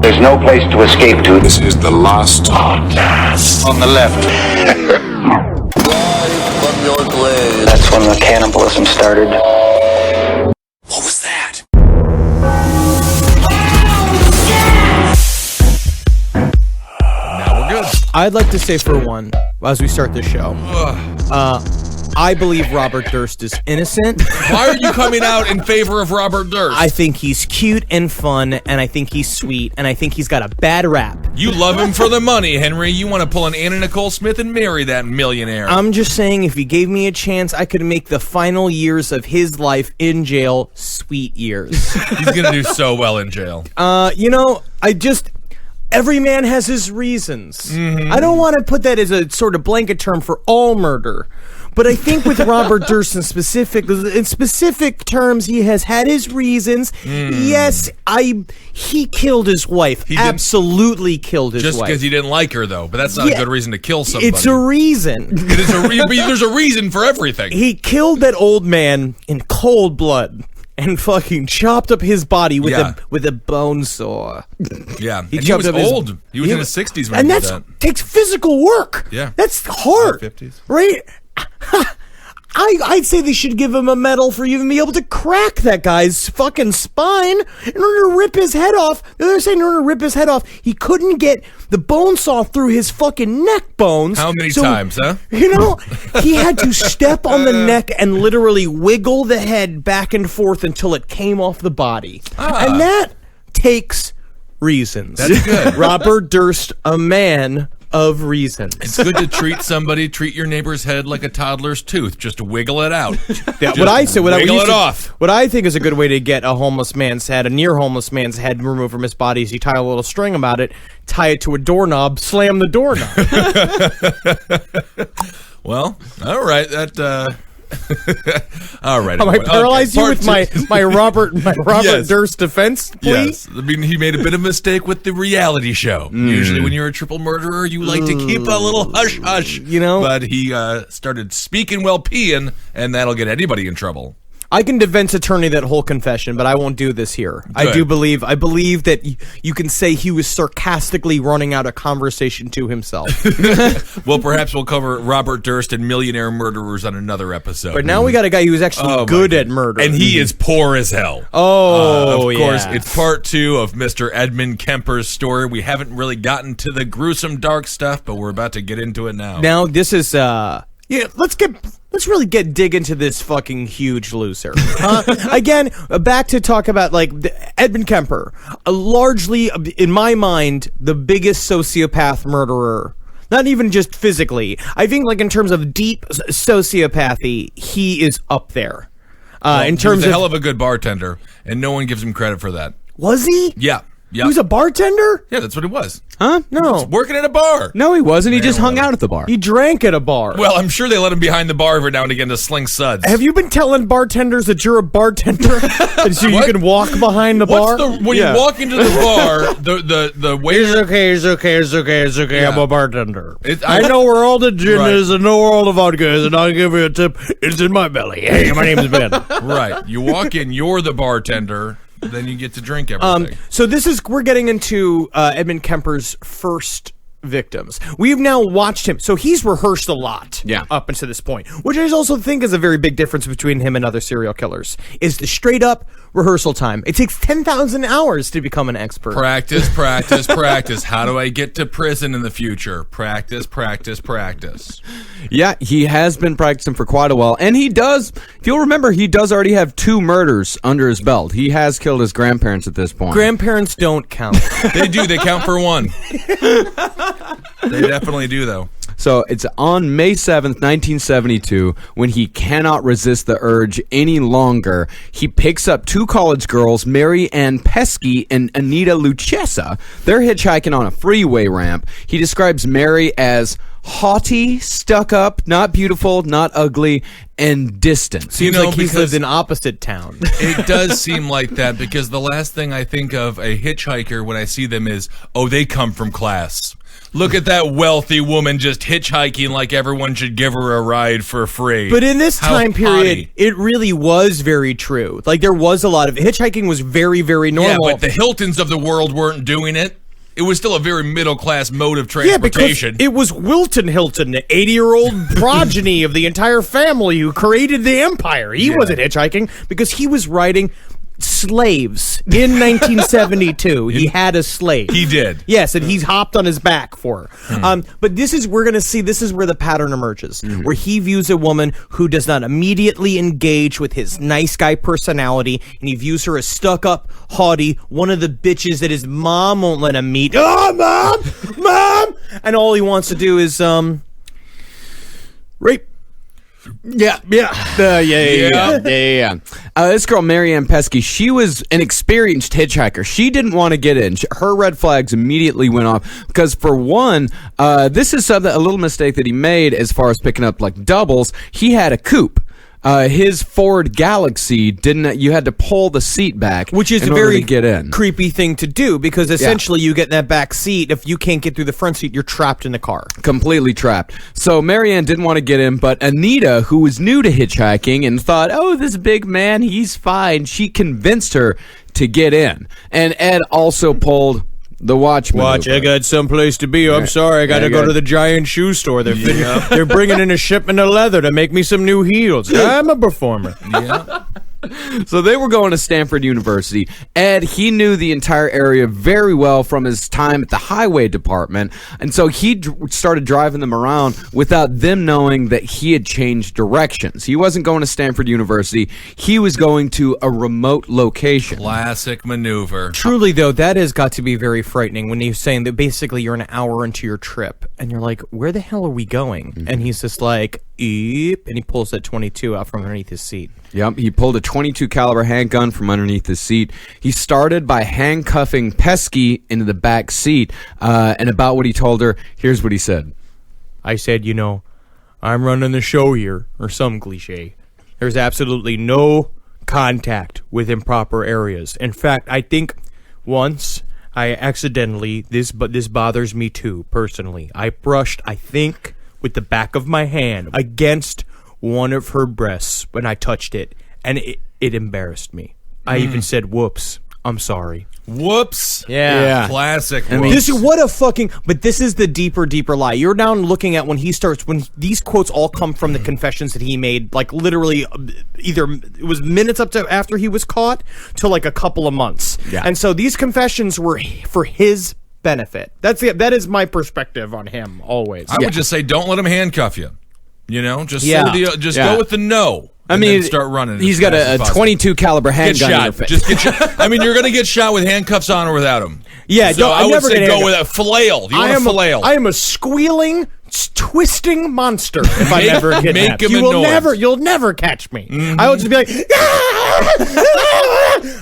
There's no place to escape to. This is the last podcast. On the left. That's when the cannibalism started. What was that? Now we're good. I'd like to say for one, as we start the show, I believe Robert Durst is innocent. Why are you coming out in favor of Robert Durst? I think he's cute and fun, and I think he's sweet, and I think he's got a bad rap. You love him for the money, Henry. You want to pull an Anna Nicole Smith and marry that millionaire. I'm just saying, if he gave me a chance, I could make the final years of his life in jail sweet years. He's going to do so well in jail. Every man has his reasons. Mm-hmm. I don't want to put that as a sort of blanket term for all murder. But I think with Robert Durst in specific terms, he has had his reasons. Yes, he killed his wife. Absolutely killed his wife. Just because he didn't like her, though. But that's not a good reason to kill somebody. It's a reason. It is there's a reason for everything. He killed that old man in cold blood and fucking chopped up his body with a bone saw. Yeah, he was old. He was in his 60s when he did that. And that takes physical work. Yeah. That's hard. 50s. Right? I'd say they should give him a medal for even being able to crack that guy's fucking spine in order to rip his head off. They're saying in order to rip his head off, he couldn't get the bone saw through his fucking neck bones. How many times, huh? He had to step on the neck and literally wiggle the head back and forth until it came off the body. And that takes reasons. That's good. Robert Durst, a man of reasons. It's good to treat your neighbor's head like a toddler's tooth. Just wiggle it out. What I off. What I think is a good way to get a near homeless man's head removed from his body is you tie a little string about it, tie it to a doorknob, slam the doorknob. Well, all right. All right. Am I paralyzed you with my Robert Yes. Durst defense plea? Yes. I mean, he made a bit of a mistake with the reality show. Usually when you're a triple murderer, you like to keep a little hush-hush. But he started speaking while peeing, and that'll get anybody in trouble. I can defense attorney that whole confession, but I won't do this here. Good. I believe that you can say he was sarcastically running out a conversation to himself. Well, perhaps we'll cover Robert Durst and millionaire murderers on another episode. But now we got a guy who's actually good at murder. And he is poor as hell. Of course, it's part 2 of Mr. Edmund Kemper's story. We haven't really gotten to the gruesome, dark stuff, but we're about to get into it now. Now, this is... let's really dig into this fucking huge loser. Again, back to talk about Edmund Kemper, largely in my mind the biggest sociopath murderer. Not even just physically. I think in terms of deep sociopathy, he is up there. He was a hell of a good bartender, and no one gives him credit for that. Was he? Yeah. He was a bartender? Yeah, that's what he was. Huh? No. He was working at a bar. No, he wasn't. He just hung out at the bar. He drank at a bar. Well, I'm sure they let him behind the bar every now and again to sling suds. Have you been telling bartenders that you're a bartender? So you can walk behind the bar? When you walk into the bar, the waiter... It's okay. Yeah. I'm a bartender. I know where all the gin is and know where all the vodka is, and I'll give you a tip. It's in my belly. Hey, my name is Ben. Right. You walk in, you're the bartender... Then you get to drink everything. So we're getting into Edmund Kemper's first victims. We've now watched him. So he's rehearsed a lot up until this point, which I also think is a very big difference between him and other serial killers, is the straight up rehearsal time. It takes 10,000 hours to become an expert. Practice. How do I get to prison in the future? Practice. Yeah, he has been practicing for quite a while. And he does, if you'll remember, he does already have 2 murders under his belt. He has killed his grandparents at this point. Grandparents don't count. They do. They count for 1. They definitely do, though. So it's on May 7th, 1972, when he cannot resist the urge any longer. He picks up 2 college girls, Mary Ann Pesky and Anita Lucchesa. They're hitchhiking on a freeway ramp. He describes Mary as haughty, stuck up, not beautiful, not ugly, and distant. Seems like he's lived in opposite town. It does seem like that, because the last thing I think of a hitchhiker when I see them is, oh, they come from class. Look at that wealthy woman just hitchhiking like everyone should give her a ride for free. But in this How time period, haughty. it really was very true. Like, there was a lot of hitchhiking was very, very normal. Yeah, but the Hiltons of the world weren't doing it. It was still a very middle-class mode of Yeah, because transportation. it was Wilton Hilton, the 80-year-old progeny of the entire family who created the empire. He wasn't hitchhiking because he was riding slaves in 1972. He had a slave. He did. Yes, and he's hopped on his back for her. But we're going to see, this is where the pattern emerges, where he views a woman who does not immediately engage with his nice guy personality, and he views her as stuck up, haughty, one of the bitches that his mom won't let him meet. Oh, mom! And all he wants to do is, rape. Yeah. This girl, Marianne Pesky, she was an experienced hitchhiker. She didn't want to get in. Her red flags immediately went off because, for one, this is a little mistake that he made as far as picking up like doubles. He had a coupe. His Ford Galaxy didn't. You had to pull the seat back, Which is in a order very to get in. creepy thing to do, because essentially you get in that back seat. If you can't get through the front seat, you're trapped in the car. Completely trapped. So Marianne didn't want to get in, but Anita, who was new to hitchhiking and thought, oh, this big man, he's fine, she convinced her to get in. And Ed also pulled the watch maneuver. I got someplace to be. I'm sorry, I got to go to the giant shoe store. They're bringing in a shipment of leather to make me some new heels. I'm a performer. Yeah. So they were going to Stanford University. Ed, he knew the entire area very well from his time at the highway department, and so he started driving them around without them knowing that he had changed directions. He wasn't going to Stanford University. He was going to a remote location. Classic maneuver. Truly, though, that has got to be very frightening when you're saying that basically you're an hour into your trip, and you're like, where the hell are we going? And he's just like, eep, and he pulls that 22 out from underneath his seat. Yep, he pulled a .22 caliber handgun from underneath his seat. He started by handcuffing Pesky into the back seat, and about what he told her, here's what he said. I said, I'm running the show here, or some cliche. There's absolutely no contact with improper areas. In fact, I think once I accidentally, this bothers me too, personally. I brushed, I think, with the back of my hand against one of her breasts when I touched it, and it embarrassed me. I even said, whoops, I'm sorry. Whoops. Yeah. Classic. I mean, whoops. But this is the deeper lie. You're now looking at when these quotes all come from the confessions that he made, like literally either it was minutes up to after he was caught to like a couple of months. Yeah. And so these confessions were for his benefit. That is my perspective on him always. I would just say, don't let him handcuff you. Just Yeah. go with the no. I and mean, then start running. He's got a .22 caliber Get handgun in your shot. face. Just get shot. I mean, you're going to get shot with handcuffs on or without them. Yeah, So I would never say get go handcuffed. with a flail. You want a flail? I am a squealing, twisting monster if I never get make napped. him a noise. You'll never catch me. I will just be like,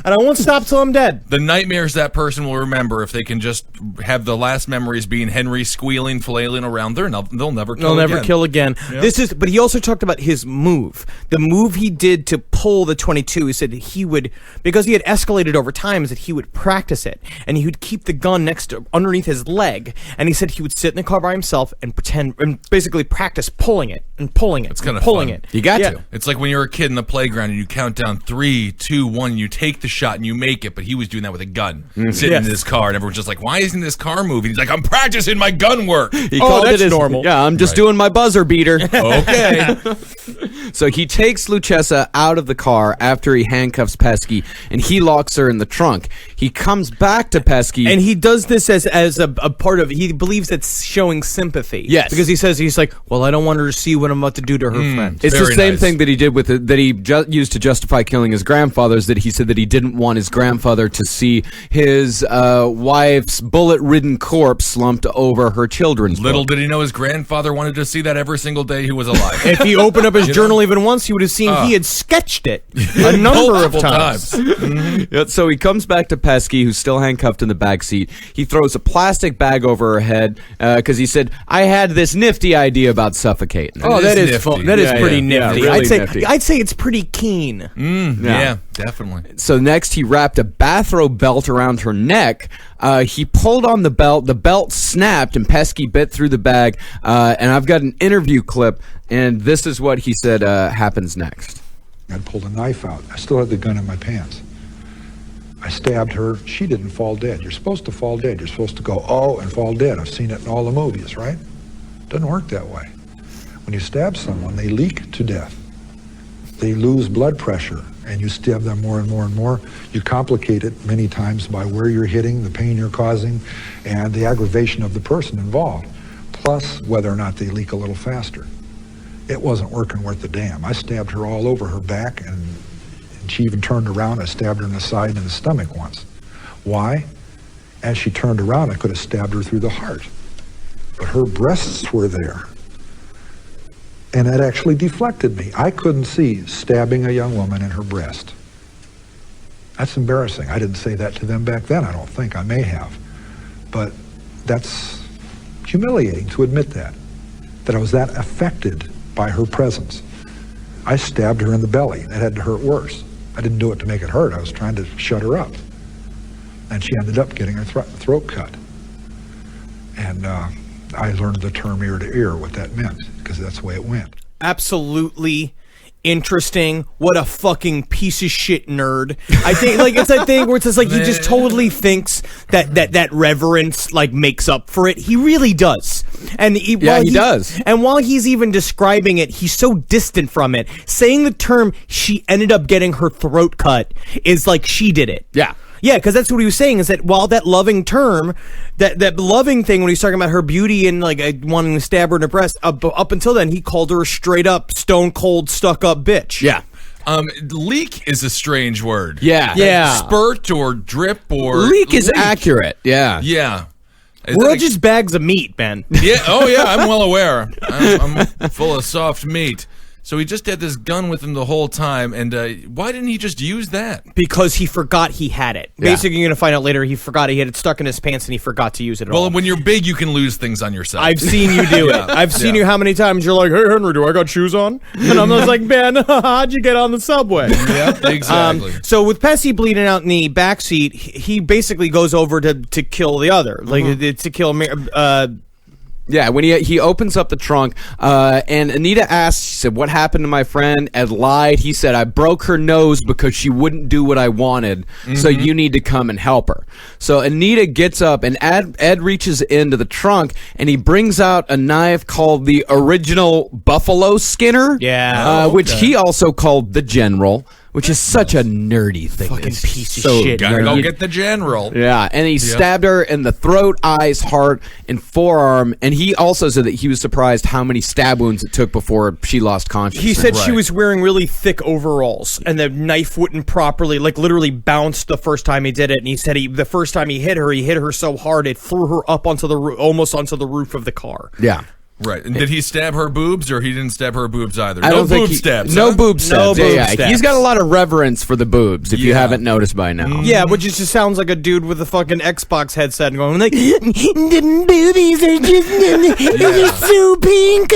and I won't stop till I'm dead. The nightmares that person will remember, if they can just have the last memories being Henry squealing, flailing around, they'll never kill They'll again. never kill again. Yeah. But he also talked about his move. The move he did to pull the 22. He said that he would, because he had escalated over time, is that he would practice it, and he would keep the gun underneath his leg, and he said he would sit in the car by himself and pretend, and basically practice pulling it and pulling it. It's kind of pulling fun. it. You got to. It's like when you're a kid in the playground and you count down 3, 2, 1, you take the shot and you make it, but he was doing that with a gun, sitting in his car, and everyone's just like, why isn't this car moving? He's like, I'm practicing my gun work. He called that's it his, normal. Yeah, I'm just doing my buzzer beater. Okay. So he takes Luchessa out of the car after he handcuffs Pesky, and he locks her in the trunk. He comes back to Pesky. And he does this as a part of, he believes it's showing sympathy. Yes. Because he says, he's like, well, I don't want her to see what I'm about to do to her friends. It's the Very same nice. thing that he did with it, that he used to justify killing his grandfathers, that he said that he didn't want his grandfather to see his wife's bullet-ridden corpse slumped over her children's Little book. did he know his grandfather wanted to see that every single day he was alive. If he opened up his journal only been once, you would have seen he had sketched it a number of times. Yeah, so he comes back to Pesky, who's still handcuffed in the back seat. He throws a plastic bag over her head because he said, "I had this nifty idea about suffocating her." Oh, that is nifty. fun. That is pretty nifty. really nifty. I'd say it's pretty keen. Yeah, definitely. So next, he wrapped a bathrobe belt around her neck. He pulled on the belt. The belt snapped, and Pesky bit through the bag. And I've got an interview clip, and this is what he said happens next. I pulled a knife out. I still had the gun in my pants. I stabbed her. She didn't fall dead. You're supposed to fall dead. You're supposed to go, oh, and fall dead. I've seen it in all the movies, right? Doesn't work that way. When you stab someone, they leak to death. They lose blood pressure, and you stab them more and more and more. You complicate it many times by where you're hitting, the pain you're causing, and the aggravation of the person involved, plus whether or not they leak a little faster. It wasn't working worth the damn. I stabbed her all over her back, and she even turned around. I stabbed her in the side and in the stomach once. Why? As she turned around, I could have stabbed her through the heart. But her breasts were there. And that actually deflected me. I couldn't see stabbing a young woman in her breast. That's embarrassing. I didn't say that to them back then, I don't think. I may have. But that's humiliating to admit that I was that affected by her presence. I stabbed her in the belly. That had to hurt worse. I didn't do it to make it hurt. I was trying to shut her up. And she ended up getting her throat cut. And I learned the term ear to ear, what that meant, because that's the way it went. Absolutely interesting. What a fucking piece of shit nerd. I think like it's that thing where it's just like he just totally thinks that reverence like makes up for it. He really does. And he does. And while he's even describing it, he's so distant from it. Saying the term "she ended up getting her throat cut" is like she did it. Yeah. Yeah, because that's what he was saying, is that while that loving term, that loving thing when he's talking about her beauty and like wanting to stab her in the breast, up until then, he called her a straight up, stone cold, stuck up bitch. Yeah. Leak is a strange word. Yeah. Yeah. Spurt or drip or... Leak is accurate. Yeah. Yeah. We're just bags of meat, Ben. Yeah. Oh, yeah. I'm well aware. I'm full of soft meat. So he just had this gun with him the whole time, and why didn't he just use that? Because he forgot he had it. Yeah. Basically, you're going to find out later he forgot he had it stuck in his pants and he forgot to use it at all. Well, when you're big, you can lose things on yourself. I've seen you do it. I've seen you how many times you're like, "Hey, Henry, do I got shoes on?" And I'm just like, "Ben, how'd you get on the subway?" Yeah, exactly. So with Pesky bleeding out in the backseat, he basically goes over to kill the other, like to kill Yeah, when he opens up the trunk, and Anita asks, she said, "What happened to my friend?" Ed lied. He said, "I broke her nose because she wouldn't do what I wanted, so you need to come and help her." So Anita gets up, and Ed reaches into the trunk, and he brings out a knife called the original buffalo skinner, which he also called the General, which is such a nerdy thing. fucking It's piece of so shit. Gotta go nerdy. get the general. Yeah, and he stabbed her in the throat, eyes, heart, and forearm. And he also said that he was surprised how many stab wounds it took before she lost consciousness. He said she Right. was wearing really thick overalls, and the knife wouldn't properly, like literally bounced the first time he did it. And he said the first time he hit her so hard it threw her up onto the almost onto the roof of the car. Yeah. Right. And did he stab her boobs, or he didn't stab her boobs either? I No don't think boob stabs. No huh? boob stabs. No boob yeah. stabs. He's got a lot of reverence for the boobs, if you Yeah. haven't noticed by now. Yeah, which just sounds like a dude with a fucking Xbox headset going like, "The boobies are just they're so pink."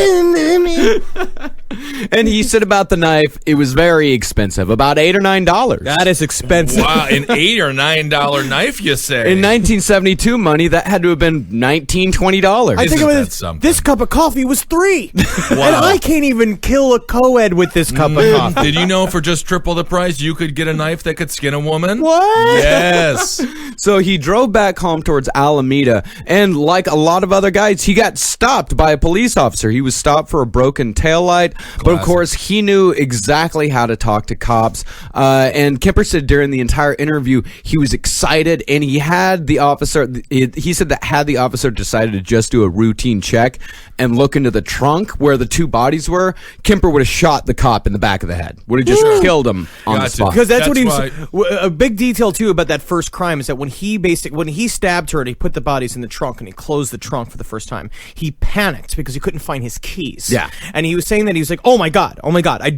And he said about the knife, it was very expensive, about $8 or $9. That is expensive. Wow, an $8 or $9 knife, you say? In 1972 money, that had to have been $19, $20. I think Isn't about that this. something? This cup of coffee was $3, and I can't even kill a co-ed with this cup of coffee. Did you know for just triple the price, you could get a knife that could skin a woman? What? Yes. So he drove back home towards Alameda, and like a lot of other guys, he got stopped by a police officer. He was stopped for a broken taillight, but of course, he knew exactly how to talk to cops. And Kemper said during the entire interview, he was excited, and he had the officer, he said that had the officer decided to just do a routine check and look into the trunk where the two bodies were, Kemper would have shot the cop in the back of the head. Would have just killed him on the Gotcha. spot. Because that's what he That's was. A big detail too about that first crime is that when he stabbed her and he put the bodies in the trunk and he closed the trunk for the first time, he panicked because he couldn't find his keys. Yeah. and he was saying that he was like, oh my god,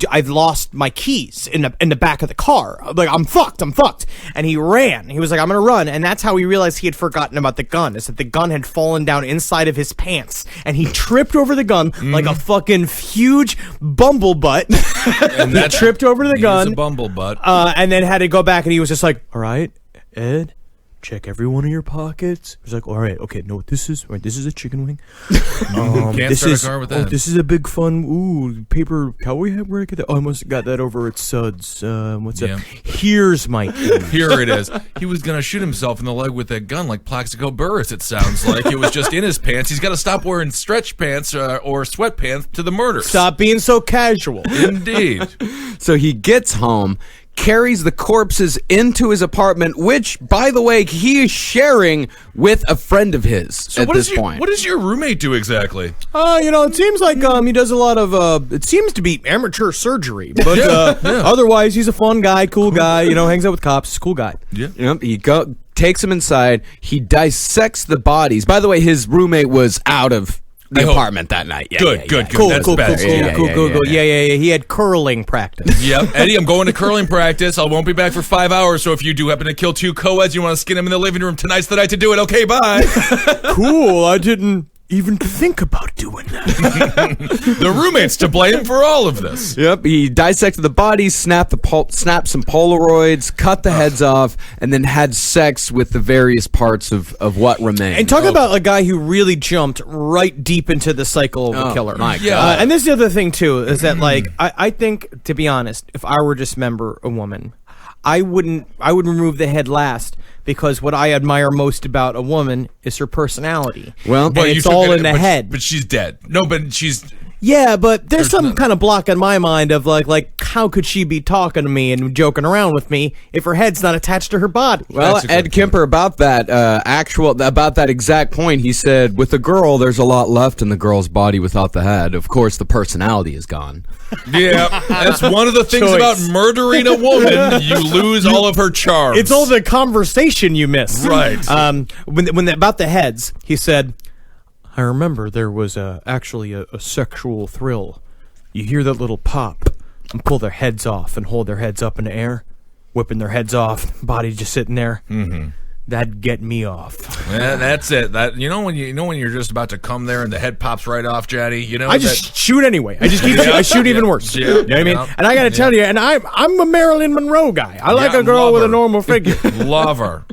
I've lost my keys in the back of the car. Like, I'm fucked. And he ran. He was like, I'm gonna run. And that's how he realized he had forgotten about the gun. Is that the gun had fallen down inside of his pants, and he tripped over the gun like a fucking huge bumblebutt. And he tripped over the gun. He's a bumblebutt. And then had to go back, and he was just like, all right, Ed, check every one of your pockets. He's like, all right, okay, know what this is? All right, this is a chicken wing. Can't this start is, a car with that. this is a big fun, paper cowboy hat. Where I get that? Oh, I must have got that over at Suds. What's Yeah. up? Here's my key. Here it is. He was going to shoot himself in the leg with that gun like Plaxico Burress, it sounds like. It was just in his pants. He's got to stop wearing stretch pants or sweatpants to the murder. Stop being so casual. Indeed. So he gets home, carries the corpses into his apartment, which, by the way, he is sharing with a friend of his at this point. What does your roommate do exactly? It seems like he does a lot of it seems to be amateur surgery, but otherwise he's a fun guy, cool guy, hangs out with cops, cool guy. Yeah. Yep, he takes him inside. He dissects the bodies. By the way, his roommate was out of the apartment that night. Yeah, Good. Cool. That's better. Cool. Yeah. He had curling practice. Yep. Eddie, I'm going to curling practice. I won't be back for 5 hours, so if you do happen to kill two co-eds, you want to skin them in the living room, tonight's the night to do it. Okay, bye. Cool. I didn't even think about doing that. The roommate's to blame for all of this. Yep, he dissected the bodies, snapped some Polaroids, cut the heads off, and then had sex with the various parts of what remained. And talk about a guy who really jumped right deep into the cycle of a killer. My Yeah. God. And this is the other thing, too, is that, I think, to be honest, if I were to dismember a woman, I would remove the head last, because what I admire most about a woman is her personality. Well, and it's all in the head. But she's dead. No, but she's... Yeah, but there's some nothing. kind of block in my mind of like how could she be talking to me and joking around with me if her head's not attached to her body? Well, That's a good Ed point. Kemper, about that about that exact point, he said, with a girl, there's a lot left in the girl's body without the head. Of course, the personality is gone. Yeah, that's one of the things Choice. about murdering a woman. You lose all of her charms. It's all the conversation you miss. Right. About the heads, he said, I remember there was actually a sexual thrill. You hear that little pop and pull their heads off and hold their heads up in the air, whipping their heads off, body just sitting there. Mm-hmm. That'd get me off. Yeah, that's it. That when you're just about to come there and the head pops right off, Jaddy. I just shoot anyway. I just keep I shoot even worse. Yeah. You know what I mean? Yeah. And I got to tell you, and I'm a Marilyn Monroe guy. I like a girl love with a her. normal figure. Love her.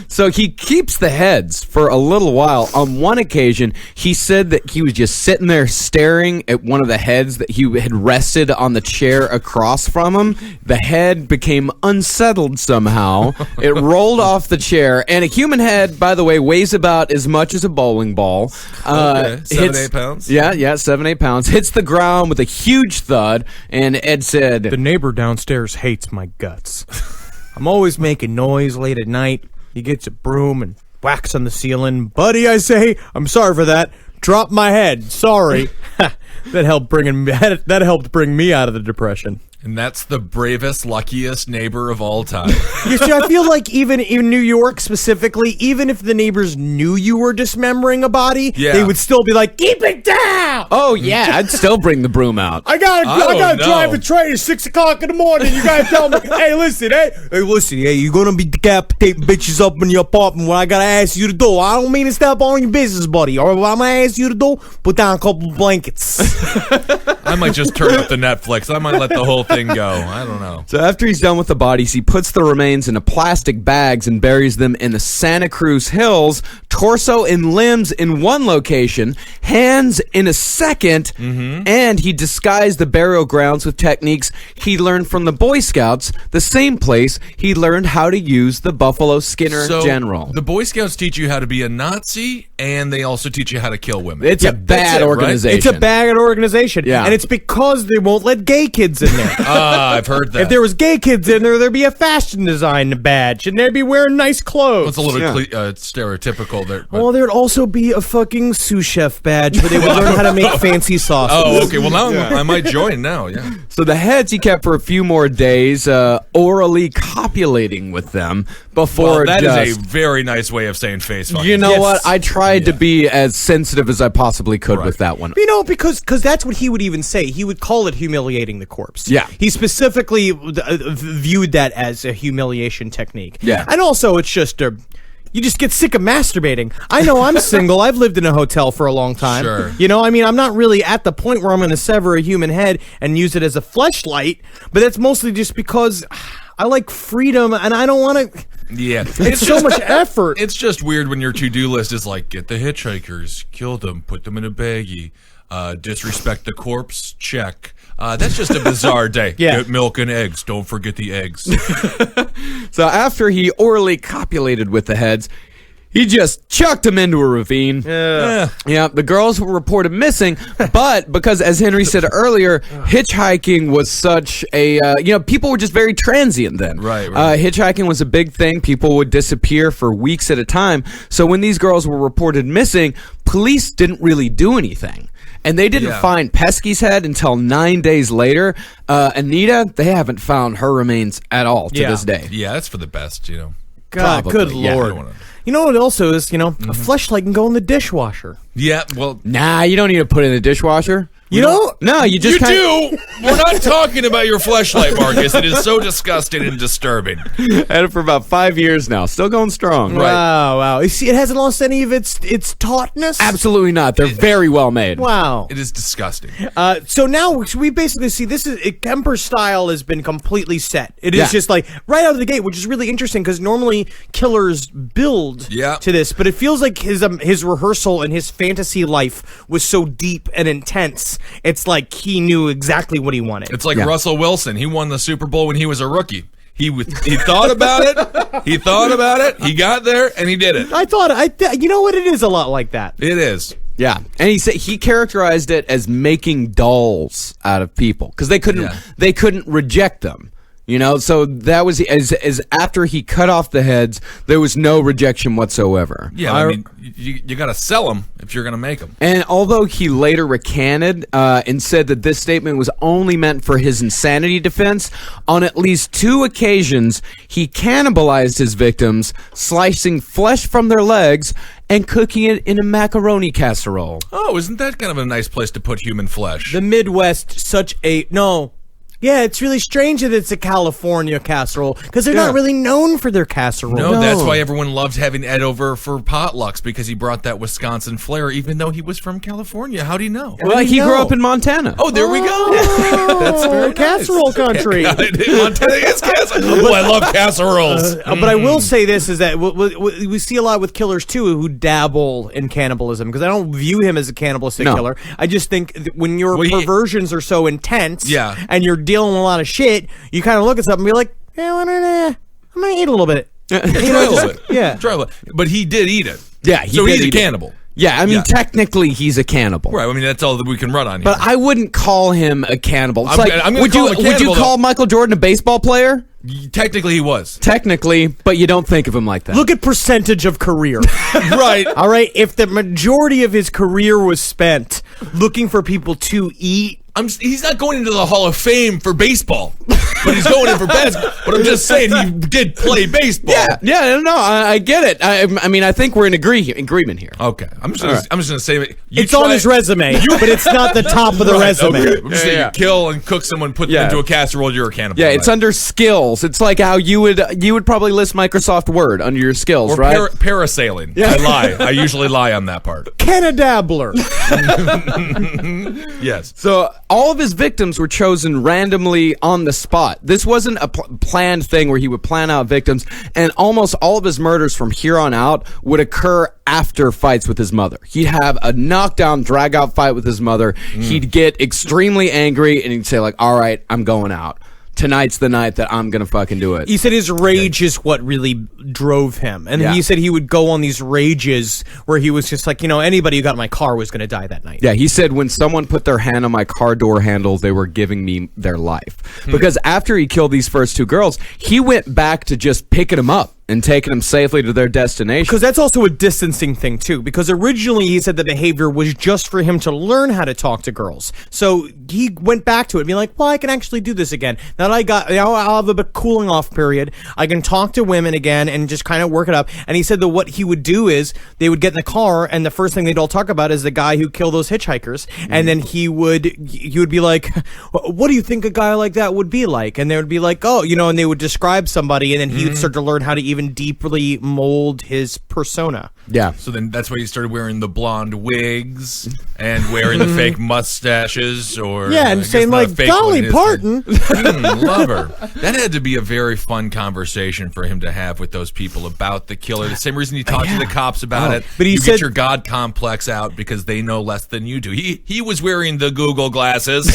So he keeps the heads for a little while. On one occasion, he said that he was just sitting there staring at one of the heads that he had rested on the chair across from him. The head became unsettled somehow. It rolled off the chair, and a human head, by the way, weighs about as much as a bowling ball. Okay, 7-8 pounds? Yeah, 7-8 pounds. Hits the ground with a huge thud, and Ed said, The neighbor downstairs hates my guts. I'm always making noise late at night. He gets a broom and whacks on the ceiling. Buddy, I say, I'm sorry for that. Drop my head. Sorry. That helped bring me out of the depression. And that's the bravest, luckiest neighbor of all time. You see, I feel like even in New York specifically, even if the neighbors knew you were dismembering a body, Yeah. they would still be like, keep it down! oh, yeah, I'd still bring the broom out. I gotta know. drive a train at 6 o'clock in the morning. You gotta tell me, hey, listen, you're gonna be decapitating bitches up in your apartment when I gotta ask you to do. I don't mean to step on your business, buddy. Or what I'm gonna ask you to do, put down a couple of blankets. I might just turn up the Netflix. I might let the whole thing go. I don't know. So after he's done with the bodies, he puts the remains into plastic bags and buries them in the Santa Cruz Hills, torso and limbs in one location, hands in a second, and he disguised the burial grounds with techniques he learned from the Boy Scouts, the same place he learned how to use the Buffalo Skinner General. The Boy Scouts teach you how to be a Nazi, and they also teach you how to kill women. It's a That's bad it, right? organization. It's a bad organization. Yeah. And it's because they won't let gay kids in there. I've heard that. If there was gay kids in there, there'd be a fashion design badge, and they'd be wearing nice clothes. It's a little stereotypical Well, there'd also be a fucking sous chef badge where they would learn how to make fancy sauces. Oh, okay. Well, now I might join now. Yeah. So the heads he kept for a few more days, orally copulating with them before. Well, that is a very nice way of saying face fucking. You know what? I tried to be as sensitive as I possibly could with that one. You know, because that's what he would even say. He would call it humiliating the corpse. Yeah. He specifically viewed that as a humiliation technique. Yeah. And also, it's just you just get sick of masturbating. I know I'm single. I've lived in a hotel for a long time. Sure. You know, I mean, I'm not really at the point where I'm going to sever a human head and use it as a fleshlight, but that's mostly just because I like freedom and I don't want to... Yeah. It's so much effort. It's just weird when your to-do list is like, get the hitchhikers, kill them, put them in a baggie, disrespect the corpse, check. That's just a bizarre day. Yeah. Get milk and eggs. Don't forget the eggs. So after he orally copulated with the heads, he just chucked them into a ravine. Yeah, the girls were reported missing, but because, as Henry said earlier, hitchhiking was such a, people were just very transient then. Right. Hitchhiking was a big thing. People would disappear for weeks at a time. So when these girls were reported missing, police didn't really do anything. And they didn't find Pesky's head until 9 days later. Anita, they haven't found her remains at all to this day. Yeah, that's for the best, God, Probably, good yeah. Lord. You know what also is, a fleshlight can go in the dishwasher. Yeah, well... Nah, you don't need to put it in the dishwasher. You know? No, you just do! We're not talking about your fleshlight, Marcus. It is so disgusting and disturbing. had it for about 5 years now. Still going strong. Wow. You see, it hasn't lost any of its tautness? Absolutely not. They're very well made. Wow. It is disgusting. So now we basically see Kemper's style has been completely set. It is just like right out of the gate, which is really interesting because normally killers build to this, but it feels like his rehearsal and his fantasy life was so deep and intense. It's like he knew exactly what he wanted. It's like Russell Wilson. He won the Super Bowl when he was a rookie. He thought about it. He thought about it. He got there and he did it. You know what? It is a lot like that. It is. Yeah, and he characterized it as making dolls out of people because they couldn't reject them. So that was as after he cut off the heads, there was no rejection whatsoever. Yeah, I mean, you got to sell them if you're going to make them. And although he later recanted and said that this statement was only meant for his insanity defense, on at least 2 occasions, he cannibalized his victims, slicing flesh from their legs and cooking it in a macaroni casserole. Oh, isn't that kind of a nice place to put human flesh? The Midwest, Yeah, it's really strange that it's a California casserole because they're not really known for their casserole. No, that's why everyone loved having Ed over for potlucks because he brought that Wisconsin flair, even though he was from California. How'd he know? Well, he grew up in Montana. Oh, there we go. That's very casserole country. Montana is casserole. Oh, I love casseroles. But I will say this is that we see a lot with killers too who dabble in cannibalism because I don't view him as a cannibalistic killer. I just think that when your perversions are so intense and you're dealing with a lot of shit, you kind of look at something and be like, I'm gonna eat a little bit. Try a little bit. Yeah. Try a little. But he did eat it. Yeah, so he's a cannibal. Yeah, I mean, technically he's a cannibal. Right, I mean, that's all that we can run on here. But I wouldn't call him a cannibal. It's would you call Michael Jordan a baseball player? Technically, he was. Technically, but you don't think of him like that. Look at percentage of career. Right. All right, if the majority of his career was spent looking for people to eat, he's not going into the Hall of Fame for baseball, but he's going in for basketball. But I'm just saying he did play baseball. No, I get it. I mean, I think we're in agreement here. Okay, I'm just gonna say it's on his resume, but it's not the top of the resume. Okay. I'm just saying you kill and cook someone, put them into a casserole. You're a cannibal. Yeah, it's under skills. It's like how you would probably list Microsoft Word under your skills, or right? Parasailing. Yeah. I lie. I usually lie on that part. Dabbler. Yes. So all of his victims were chosen randomly on the spot. This wasn't a planned thing where he would plan out victims, and almost all of his murders from here on out would occur after fights with his mother. He'd have a knockdown, drag-out fight with his mother. He'd get extremely angry, and he'd say, like, all right, I'm going out. Tonight's the night that I'm going to fucking do it. He said his rage is what really drove him. And he said he would go on these rages where he was just like, anybody who got in my car was going to die that night. Yeah, he said when someone put their hand on my car door handle, they were giving me their life. Because after he killed these first 2 girls, he went back to just picking them up and taking them safely to their destination. Because that's also a distancing thing, too. Because originally he said the behavior was just for him to learn how to talk to girls. So he went back to it, being like, well, I can actually do this again. Now that I'll have a bit cooling off period. I can talk to women again and just kind of work it up. And he said that what he would do is they would get in the car, and the first thing they'd all talk about is the guy who killed those hitchhikers. And then he would be like, what do you think a guy like that would be like? And they would be like, oh, and they would describe somebody, and then he would start to learn how to even deeply mold his persona. Yeah. So then that's why he started wearing the blonde wigs and wearing the fake mustaches, or and saying like, "Dolly Parton." Love her. That had to be a very fun conversation for him to have with those people about the killer. The same reason he talked to the cops about it. But he you said, get your God complex out because they know less than you do. He was wearing the Google glasses,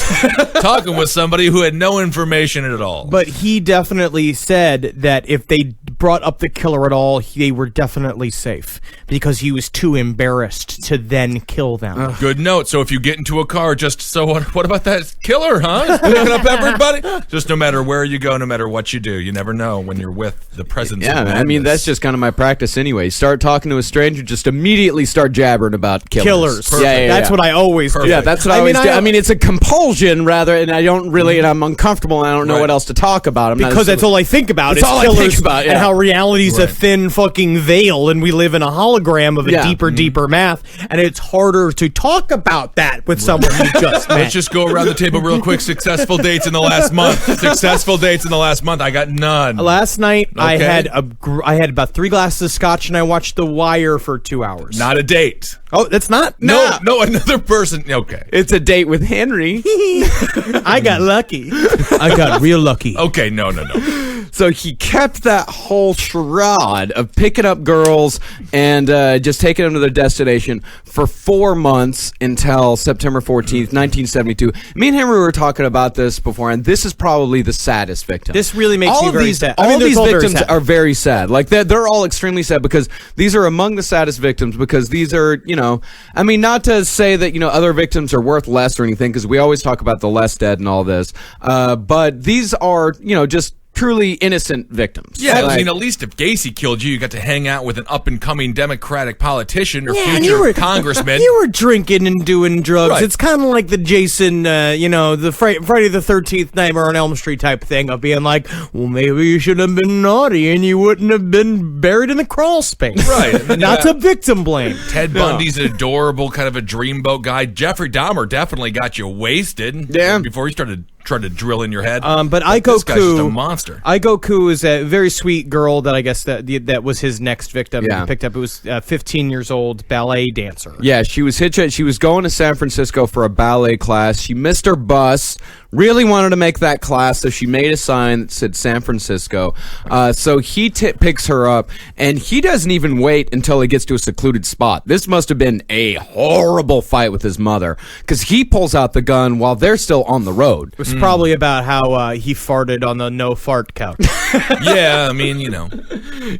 talking with somebody who had no information at all. But he definitely said that if they brought up the killer at all, they were definitely safe because he was too embarrassed to then kill them. Good note. So if you get into a car, what about that killer, huh? He's picking up everybody. Just no matter where you go, no matter what you do, you never know when you're with the presence. Yeah, of I mean that's just kind of my practice anyway. Start talking to a stranger, just immediately start jabbering about killers. Yeah, that's what I always do. Yeah, that's what I always do. I mean, it's a compulsion rather, and I don't really, and I'm uncomfortable, and I don't know what else to talk about. Because that's all I think about. It's killers and how reality's a thin fucking veil, and we live in a hologram of a deeper math, and it's harder to talk about that with someone you just met. Let's just go around the table real quick. Successful dates in the last month. Successful dates in the last month. I got none. Last night, I had about 3 glasses of scotch, and I watched The Wire for 2 hours. Not a date. Oh, that's not? No, another person. Okay. It's a date with Henry. I got lucky. I got real lucky. Okay, no. So he kept that whole charade of picking up girls and just taking them to their destination for 4 months until September 14th, 1972. Me and Henry were talking about this before, and this is probably the saddest victim. This really makes me very sad. All these victims are very sad. Like, they're all extremely sad because these are among the saddest victims because these are, I mean, not to say that, other victims are worth less or anything because we always talk about the less dead and all this, but these are, just truly innocent victims. Yeah, I mean, at least if Gacy killed you, you got to hang out with an up-and-coming Democratic politician or future congressman. You were drinking and doing drugs. Right. It's kind of like the Jason, the Friday the 13th Nightmare on Elm Street type thing of being like, well, maybe you should have been naughty and you wouldn't have been buried in the crawl space. Right. Not to victim blame. Ted Bundy's an adorable kind of a dreamboat guy. Jeffrey Dahmer definitely got you wasted before he started trying to drill in your head. But Aiko this guy's just a monster. Aiko Ku is a very sweet girl that I guess that was his next victim. Yeah. He picked up. It was 15 years old ballet dancer. Yeah, she was She was going to San Francisco for a ballet class. She missed her bus. Really wanted to make that class, so she made a sign that said San Francisco. So he picks her up, and he doesn't even wait until he gets to a secluded spot. This must have been a horrible fight with his mother, because he pulls out the gun while they're still on the road. It was probably about how he farted on the no-fart couch. Yeah, I mean,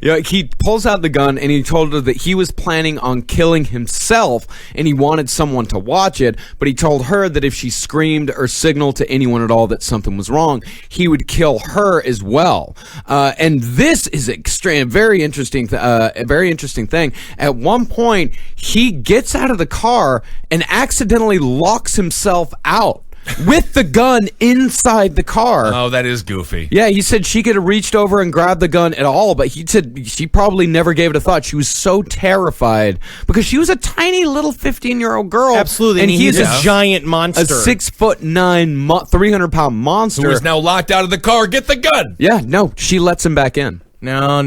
Yeah, he pulls out the gun, and he told her that he was planning on killing himself, and he wanted someone to watch it, but he told her that if she screamed or signaled to anyone at all that something was wrong, he would kill her as well. And this is a very interesting thing. At one point, he gets out of the car and accidentally locks himself out with the gun inside the car. Oh, that is goofy. Yeah, he said she could have reached over and grabbed the gun at all, but he said she probably never gave it a thought. She was so terrified because she was a tiny little 15-year-old girl. Absolutely, and he's a giant monster. A 6'9", 300-pound monster who is now locked out of the car. Get the gun. Yeah, no, she lets him back in. No.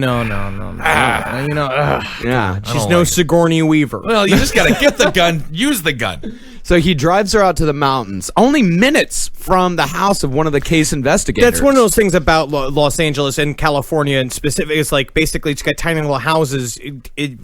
Yeah, she's no Sigourney Weaver. Well, you just got to get the gun, use the gun. So he drives her out to the mountains, only minutes from the house of one of the case investigators. That's one of those things about Los Angeles and California in specific. It's like basically it's got tiny little houses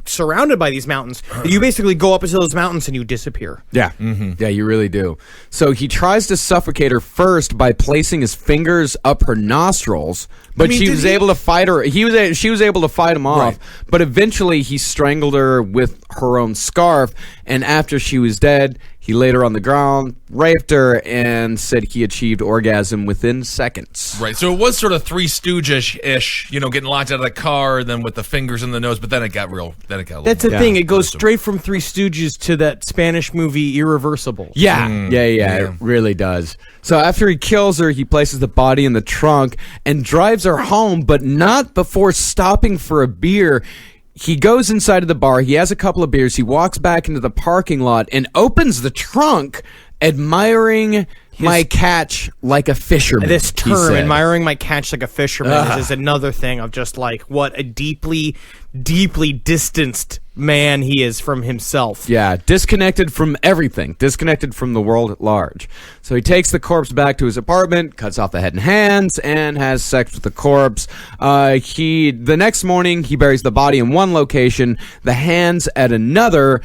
surrounded by these mountains. You basically go up into those mountains and you disappear. Yeah, yeah, you really do. So he tries to suffocate her first by placing his fingers up her nostrils, but she was able to fight her. She was able to fight him off, but eventually he strangled her with her own scarf, and after she was dead, He laid her on the ground, raped her, and said he achieved orgasm within seconds. Right, so it was sort of Three Stooges-ish, getting locked out of the car, and then with the fingers in the nose, but then it got real. Then it got a little That's the more thing. It goes gruesome. straight from Three Stooges to that Spanish movie Irreversible. Yeah, it really does. So after he kills her, he places the body in the trunk and drives her home, but not before stopping for a beer. He goes inside of the bar, he has a couple of beers, he walks back into the parking lot and opens the trunk, admiring my catch like a fisherman. This he term, said. admiring my catch like a fisherman, is another thing of just like what a deeply, deeply distanced man he is from himself. Yeah, disconnected from everything, disconnected from the world at large. So he takes the corpse back to his apartment, cuts off the head and hands, and has sex with the corpse. The next morning, he buries the body in one location, the hands at another,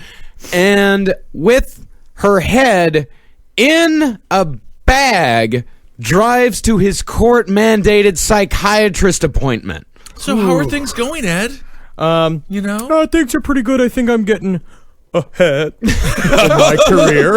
and with her head in a bag, drives to his court-mandated psychiatrist appointment. So how are things going, Ed? Things are pretty good. I think I'm getting ahead in my career.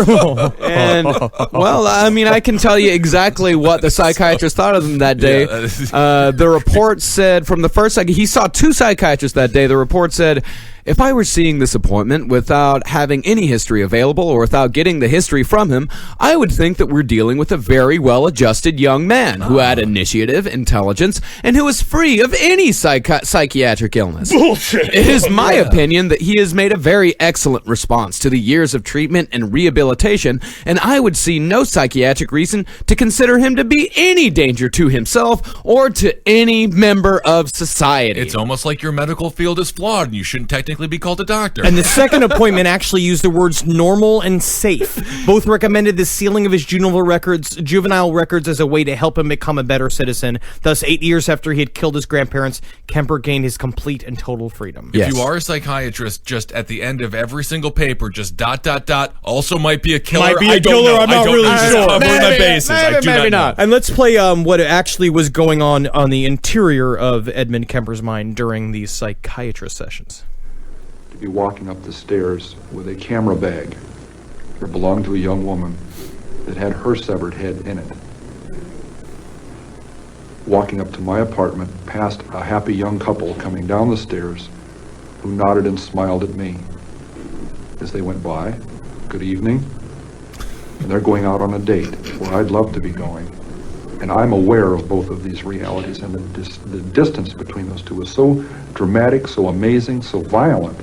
And, well, I mean, I can tell you exactly what the psychiatrist thought of him that day. The report said from the first second, he saw 2 psychiatrists that day. The report said, if I were seeing this appointment without having any history available or without getting the history from him, I would think that we're dealing with a very well-adjusted young man who had initiative, intelligence, and who is free of any psychiatric illness. Bullshit! It is my opinion that he has made a very excellent response to the years of treatment and rehabilitation, and I would see no psychiatric reason to consider him to be any danger to himself or to any member of society. It's almost like your medical field is flawed, and you shouldn't technically be called a doctor. And the second appointment actually used the words normal and safe. Both recommended the sealing of his juvenile records as a way to help him become a better citizen. Thus, 8 years after he had killed his grandparents, Kemper gained his complete and total freedom. If you are a psychiatrist, just at the end of every single paper, just ... also might be a killer. Might be I a don't killer, know. I'm not I don't really know. sure. Covering my bases. I do maybe not know. And let's play what actually was going on the interior of Edmund Kemper's mind during these psychiatrist sessions. To be walking up the stairs with a camera bag that belonged to a young woman that had her severed head in it. Walking up to my apartment past a happy young couple coming down the stairs who nodded and smiled at me as they went by. Good evening. And they're going out on a date where I'd love to be going. And I'm aware of both of these realities, and the distance between those two is so dramatic, so amazing, so violent,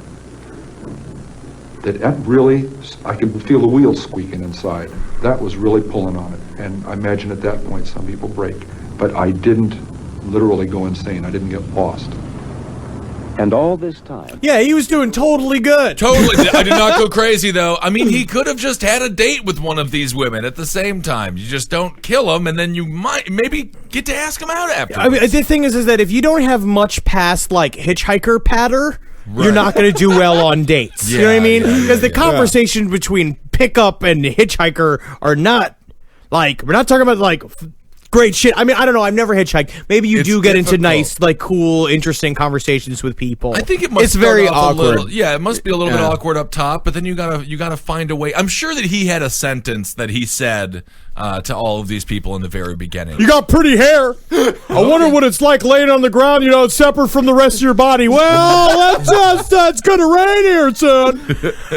that really, I could feel the wheels squeaking inside. That was really pulling on it. And I imagine at that point some people break. But I didn't literally go insane. I didn't get lost. And all this time... Yeah, he was doing totally good. Totally. I did not go crazy, though. I mean, he could have just had a date with one of these women at the same time. You just don't kill them, and then you might maybe get to ask them out afterwards. I mean, the thing is that if you don't have much past, like, hitchhiker patter... Right. You're not going to do well on dates. You know what I mean? Yeah, Because the conversations between pickup and hitchhiker are not, like, we're not talking about, like, great shit. I mean, I don't know. I've never hitchhiked. Maybe you It's do get into difficult. nice, like, cool, interesting conversations with people. I think it must It's start very off a awkward. little, it must be a little bit awkward up top, but then you gotta find a way. I'm sure that he had a sentence that he said to all of these people in the very beginning. You got pretty hair. I wonder what it's like laying on the ground, separate from the rest of your body. Well, it's gonna rain here soon.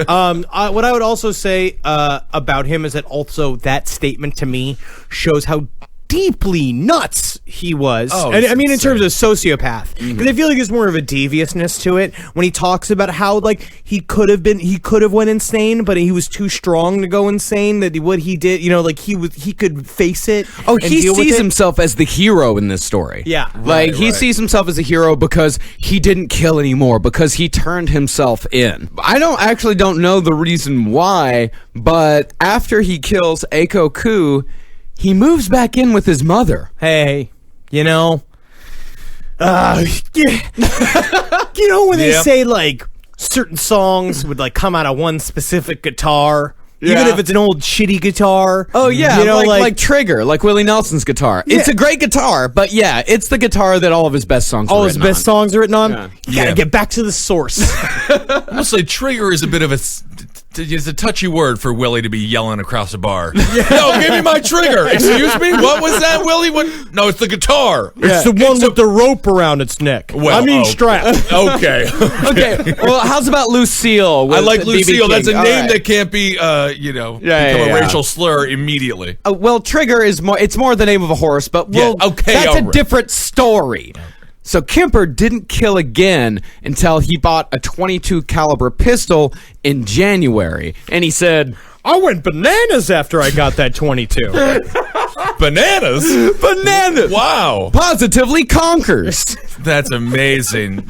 What I would also say about him is that also that statement to me shows how deeply nuts he was. Oh, and I mean, in insane. terms of sociopath, because I feel like there's more of a deviousness to it when he talks about how like he could have went insane, but he was too strong to go insane. That what he did, he could face it. Oh, and he deal with sees it. himself as the hero in this story. Yeah. Like, he sees himself as a hero because he didn't kill anymore, because he turned himself in. I don't know the reason why, but after he kills Eiko Ku, he moves back in with his mother. Hey, when they say like certain songs would like come out of one specific guitar, even if it's an old shitty guitar. Oh yeah, like Trigger, like Willie Nelson's guitar. It's a great guitar, but yeah, it's the guitar that all of his best songs. All his best songs are written on. Yeah. You gotta get back to the source. Honestly, Trigger is a bit of a It's a touchy word for Willie to be yelling across a bar. No, give me my trigger. Excuse me? What was that, Willie? What? No, it's the guitar. It's the one with the rope around its neck. Well, strap. Okay. Okay. Well, how's about Lucille? I like with Lucille. BB That's a King? name All right. that can't be, become a racial slur immediately. Well, Trigger is more. It's more the name of a horse, but that's a different story. So Kemper didn't kill again until he bought a .22 caliber pistol in January, and he said, I went bananas after I got that 22. Bananas? "Bananas! Wow. Positively conquers." That's amazing.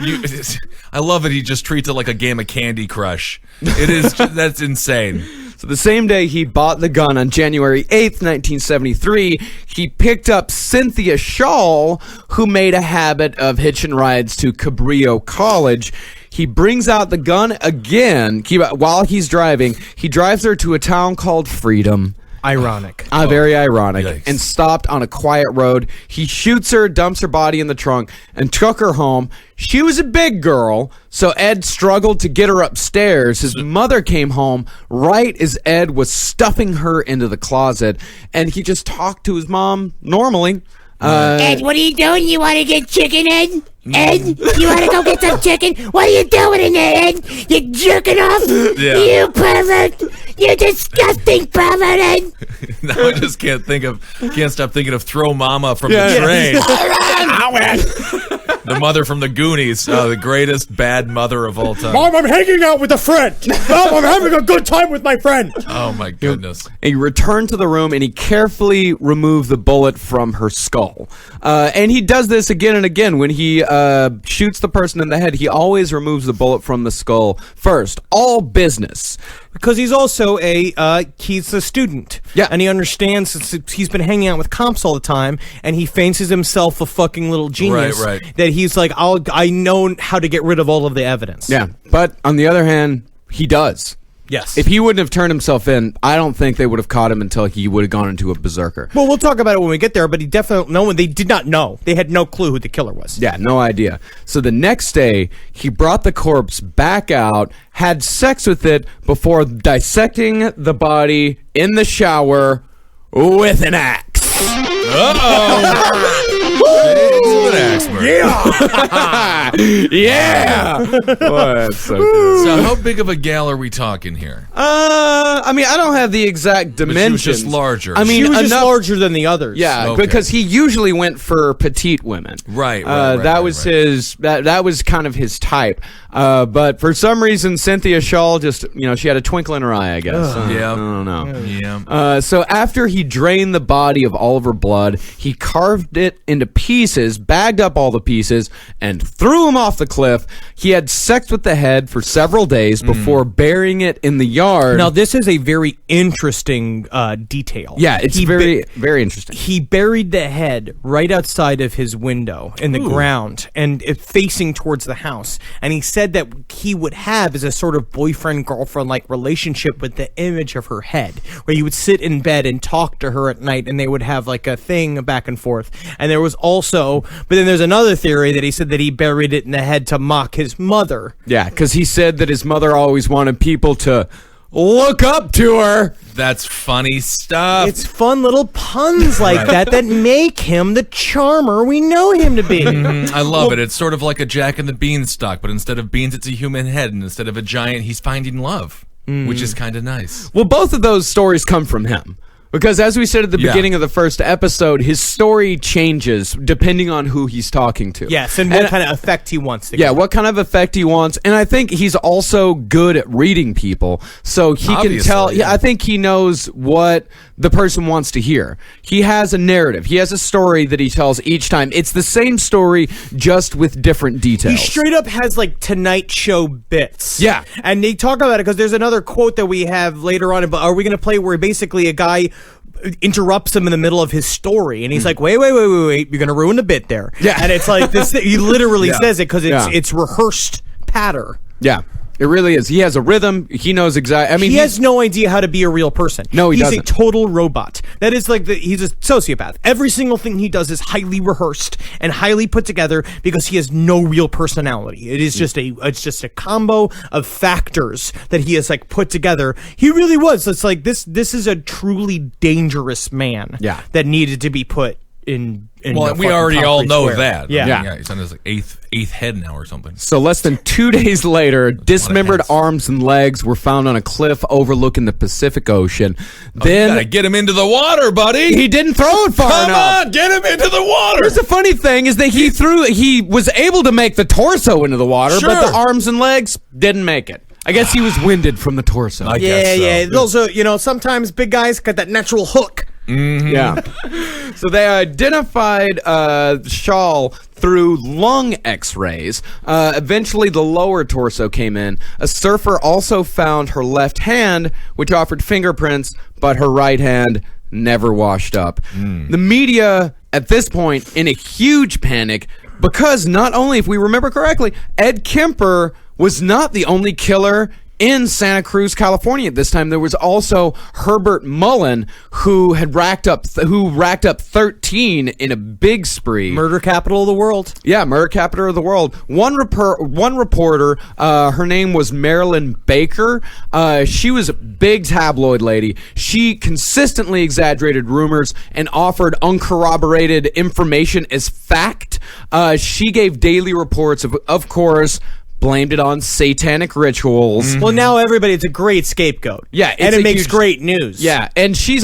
I love it. He just treats it like a game of Candy Crush. That's insane. So the same day he bought the gun, on January 8th, 1973, he picked up Cynthia Shaw, who made a habit of hitching rides to Cabrillo College. He brings out the gun again while he's driving. He drives her to a town called Freedom. Ironic. Very ironic. Yikes. And stopped on a quiet road. He shoots her, dumps her body in the trunk, and took her home. She was a big girl, so Ed struggled to get her upstairs. His mother came home right as Ed was stuffing her into the closet, and he just talked to his mom normally. Ed, what are you doing? You want to get chicken, Ed? Ed, you want to go get some chicken? What are you doing in there, Ed? You jerking off? Yeah. You pervert! You disgusting pervert, Ed! Now I just can't stop thinking of Throw Mama from the train. The mother from the Goonies, the greatest bad mother of all time. Mom, I'm hanging out with a friend. Mom, I'm having a good time with my friend. Oh my goodness. He returned to the room and he carefully removed the bullet from her skull. And he does this again and again. When he shoots the person in the head, he always removes the bullet from the skull first. All business. Because he's also he's a student. Yeah. And he understands, since he's been hanging out with cops all the time, and he fancies himself a fucking little genius. Right. That he's like, I know how to get rid of all of the evidence. Yeah. But on the other hand, he does. Yes. If he wouldn't have turned himself in, I don't think they would have caught him until he would have gone into a berserker. Well, we'll talk about it when we get there, but he definitely, they did not know. They had no clue who the killer was. Yeah, no idea. So the next day, he brought the corpse back out, had sex with it before dissecting the body in the shower with an axe. Yeah. Boy, that's so good. So how big of a gal are we talking here? I mean, I don't have the exact But dimensions. she was just larger. I mean, She was just enough- larger than the others. Yeah, Okay. because he usually went for petite women. Right, That was his. That was kind of his type. But for some reason, Cynthia Shaw just, she had a twinkle in her eye, I guess. Yeah. I don't know. Yeah. So after he drained the body of all of her blood, he carved it into pieces, bagged up all the pieces, and threw him off the cliff. He had sex with the head for several days before burying it in the yard. Now, this is a very interesting detail. Yeah, it's very interesting. He buried the head right outside of his window in the ground and facing towards the house. And he said that he would have as a sort of boyfriend-girlfriend like relationship with the image of her head, where he would sit in bed and talk to her at night, and they would have like a thing back and forth. And there was also, but then there's another theory that he said that he buried it in the head to mock his mother. Yeah, because he said that his mother always wanted people to look up to her. That's funny stuff. It's fun little puns like that make him the charmer we know him to be. I love it. It's sort of like a Jack and the Beanstalk, but instead of beans, it's a human head, and instead of a giant, he's finding love, which is kind of nice. Well, both of those stories come from him. Because as we said at the beginning of the first episode, his story changes depending on who he's talking to. Yes, and what kind of effect he wants to get. Yeah, what kind of effect he wants. And I think he's also good at reading people. So he can tell. Yeah, I think he knows what the person wants to hear. He has a narrative. He has a story that he tells each time. It's the same story, just with different details. He straight up has like Tonight Show bits. Yeah. And they talk about it because there's another quote that we have later on. But are we going to play where basically a guy interrupts him in the middle of his story, and he's like, wait, you're gonna ruin the bit there. Yeah. And it's like this, he literally says it because it's rehearsed patter. Yeah. It really is. He has a rhythm. He knows exactly. I mean, he has no idea how to be a real person. No, he he's doesn't. a total robot. That is like he's a sociopath. Every single thing he does is highly rehearsed and highly put together because he has no real personality. It is just a combo of factors that he has like put together. He really was. It's like this is a truly dangerous man. Yeah. That needed to be put in Well, the we fucking already all concrete know square. that. Yeah. He's on his like eighth head now or something. So less than 2 days later, dismembered heads. arms and legs were found on a cliff overlooking the Pacific Ocean. You gotta Then get him into the water, buddy. he didn't throw it far Come enough. on, get him into the water. Here's the funny thing is that he was able to make the torso into the water, but Sure. the arms and legs didn't make it. I guess he was winded from the torso. I Yeah, guess so. yeah. Also, sometimes big guys got that natural hook. Yeah. So they identified Shaw through lung x-rays. Eventually, the lower torso came in. A surfer also found her left hand, which offered fingerprints, but her right hand never washed up. The media, at this point, in a huge panic, because not only, if we remember correctly, Ed Kemper was not the only killer in Santa Cruz, California at this time. There was also Herbert Mullen, who had racked up 13 in a big spree. Murder capital of the world. Yeah, murder capital of the world. One reporter, her name was Marilyn Baker. She was a big tabloid lady. She consistently exaggerated rumors and offered uncorroborated information as fact. She gave daily reports of course, blamed it on satanic rituals. Well, now it's a great scapegoat. Yeah, and it's it a makes huge- great news. Yeah, and she's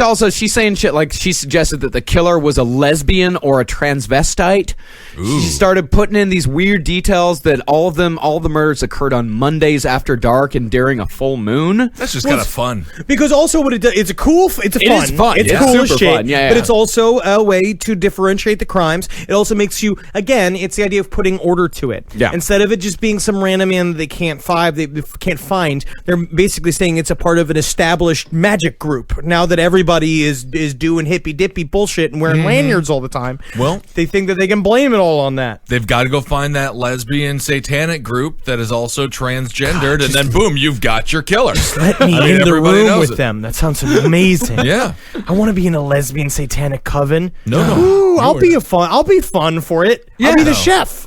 saying shit like she suggested that the killer was a lesbian or a transvestite. She started putting in these weird details that all the murders occurred on Mondays after dark and during a full moon. That's just kind of fun. Because also what it does, it's fun. is fun, It's yeah. cool as Super shit. fun, yeah, But yeah. it's also a way to differentiate the crimes. It also makes you, again, it's the idea of putting order to it. Yeah. Instead of it just being some random man that they can't find, they're basically saying it's a part of an established magic group. Now that everybody is doing hippy dippy bullshit and wearing lanyards all the time, Well, they think that they can blame it all on that. they've got to go find that lesbian satanic group that is also transgendered, and then boom, you've got your killer. Let me I mean, in the everybody room knows with it. them. That sounds amazing. Yeah. I want to be in a lesbian satanic coven. No. Ooh, I'll be fun for it. I'll be the No. chef.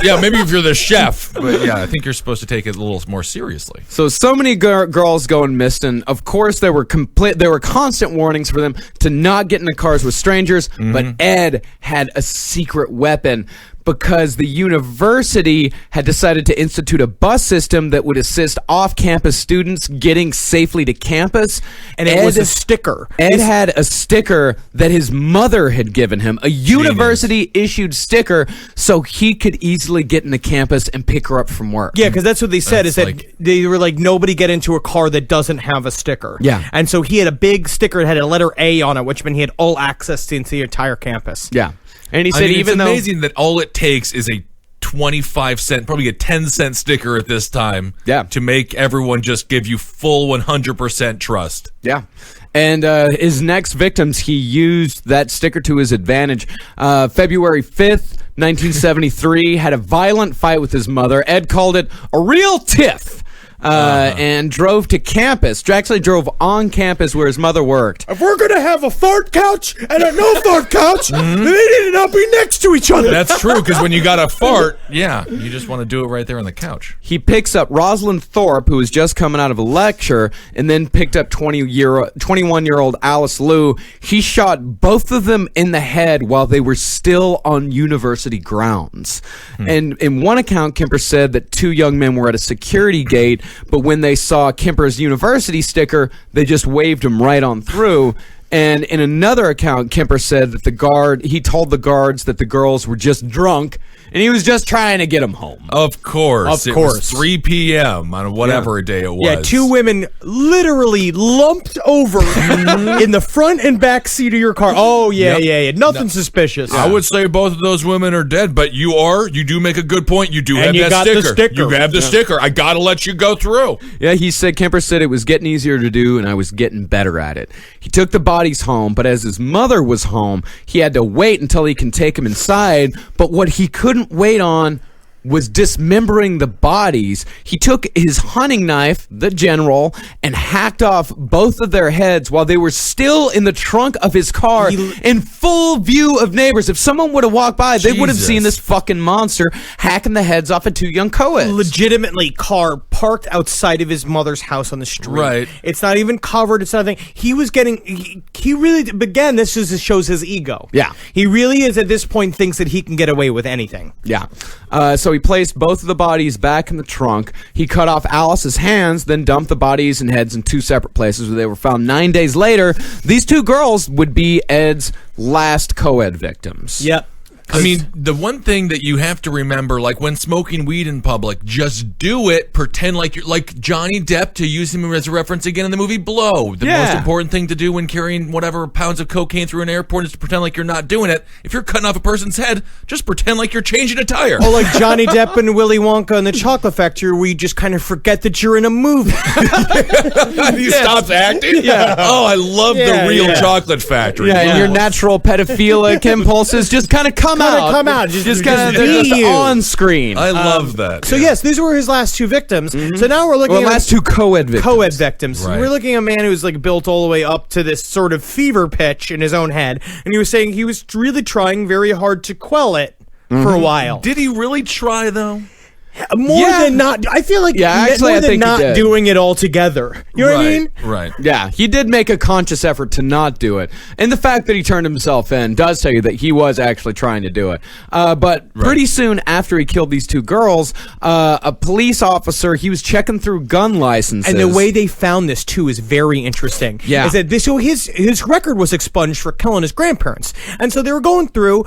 Yeah, maybe if you're the chef, but yeah, I think you're supposed to take it a little more seriously. So many girls going missing. Of course, there were constant warnings for them to not get into cars with strangers. But Ed had a secret weapon because the university had decided to institute a bus system that would assist off-campus students getting safely to campus. And it was a sticker. Ed had a sticker that his mother had given him, a university-issued sticker, so he could easily get into campus and pick her up from work. Yeah, because that's what they said, is That's that like- they were like, nobody get into a car that doesn't have a sticker. Yeah. And so he had a big sticker that had a letter A on it, which meant he had all access to the entire campus. Yeah. And he I said mean, even it's though... amazing that all it takes is a 25-cent, probably a 10-cent sticker at this time, Yeah. to make everyone just give you full 100% trust. Yeah. And his next victims, he used that sticker to his advantage. February 5th, 1973, had a violent fight with his mother. Ed called it a real tiff. And drove to campus. Actually drove on campus where his mother worked. If we're going to have a fart couch and a no fart couch, then they need to not be next to each other. That's true, because when you got a fart, yeah, you just want to do it right there on the couch. He picks up Rosalind Thorpe, who was just coming out of a lecture, and then picked up 21-year-old Alice Liu. He shot both of them in the head while they were still on university grounds. And in one account, Kemper said that two young men were at a security gate, but when they saw Kemper's university sticker, they just waved him right on through. And in another account, Kemper said that he told the guards that the girls were just drunk, and he was just trying to get them home. Of course. Of It was course. 3 p.m. on whatever day it was. Yeah, two women literally lumped over in the front and back seat of your car. Oh, yeah, Yep. yeah. Nothing suspicious. I would say both of those women are dead, but you do make a good point. You do And have you that got the sticker. sticker. You have the sticker. I got to let you go through. Yeah, Kemper said it was getting easier to do, and I was getting better at it. He took the bodies home, but as his mother was home, he had to wait until he can take them inside. But what he couldn't wait on was dismembering the bodies, he took his hunting knife, the general, and hacked off both of their heads while they were still in the trunk of his car in full view of neighbors. If someone would have walked by, they would have seen this fucking monster hacking the heads off of two young co-eds. Legitimately, car parked outside of his mother's house on the street. Right. It's not even covered. It's nothing. He was getting. He really. Again, this just shows his ego. Yeah. He really is at this point thinks that he can get away with anything. Yeah. So he placed both of the bodies back in the trunk. He cut off Alice's hands, then dumped the bodies and heads in two separate places where they were found 9 days later. These two girls would be Ed's last co-ed victims. Yep. I mean, the one thing that you have to remember, like when smoking weed in public, just do it. Pretend like you're like Johnny Depp, to use him as a reference again in the movie Blow. The most important thing to do when carrying whatever pounds of cocaine through an airport is to pretend like you're not doing it. If you're cutting off a person's head, just pretend like you're changing a tire. Or like Johnny Depp and Willy Wonka in the Chocolate Factory, where you just kind of forget that you're in a movie. And he stops acting? Yeah. Oh, I love the real Chocolate Factory. Yeah, and your natural pedophilic impulses just kind of come out. Just kind of on screen. I love that. So yes, these were his last two victims. So now we're looking at last two co-ed victims. Co-ed victims. Right. We're looking at a man who's like built all the way up to this sort of fever pitch in his own head, and he was saying he was really trying very hard to quell it for a while. Did he really try, though? More than not, I feel like actually, more I than think he not did. doing it all together. You know what I mean? Right. Yeah, he did make a conscious effort to not do it. And the fact that he turned himself in does tell you that he was actually trying to do it. But pretty soon after he killed these two girls, a police officer, he was checking through gun licenses. And the way they found this, too, is very interesting. Yeah. Is that this, so his record was expunged for killing his grandparents. And so they were going through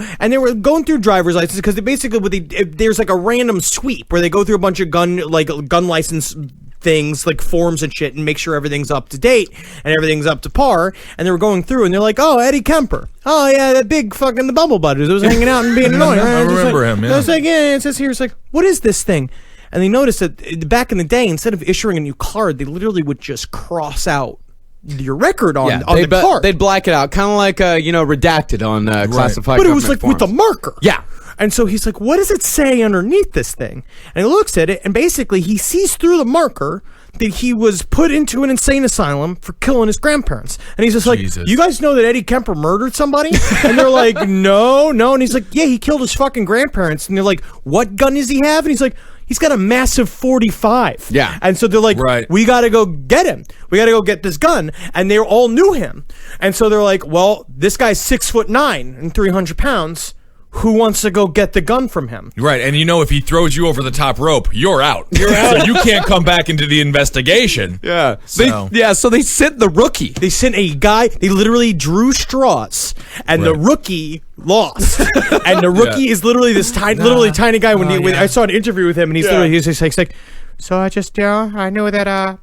driver's licenses, because there's like a random sweep where they go through a bunch of gun license things, like forms and shit, and make sure everything's up to date and everything's up to par. And they were going through, and they're like, "Oh, Eddie Kemper. Oh yeah, that big fucking the bubble butt who was hanging out and being annoying." I remember him. Yeah. I was like, "Yeah." It says here, it's like, "What is this thing?" And they noticed that back in the day, instead of issuing a new card, they literally would just cross out your record on the card. They'd black it out, kind of like redacted on classified. But it was like forms. with the marker. Yeah. And so he's like, what does it say underneath this thing? And he looks at it, and basically he sees through the marker that he was put into an insane asylum for killing his grandparents. And he's just like, you guys know that Eddie Kemper murdered somebody? And they're like, no. And he's like, yeah, he killed his fucking grandparents. And they're like, what gun does he have? And he's like, he's got a massive 45. Yeah. And so they're like, we got to go get him. We got to go get this gun. And they all knew him. And so they're like, well, this guy's 6'9" and 300 pounds. Who wants to go get the gun from him? Right, and if he throws you over the top rope, you're out. So you can't come back into the investigation. Yeah. So. So they sent the rookie. They sent a guy, they literally drew straws, and the rookie lost. And the rookie is literally this tiny guy. When I saw an interview with him, and he's just like, so I just, I knew that,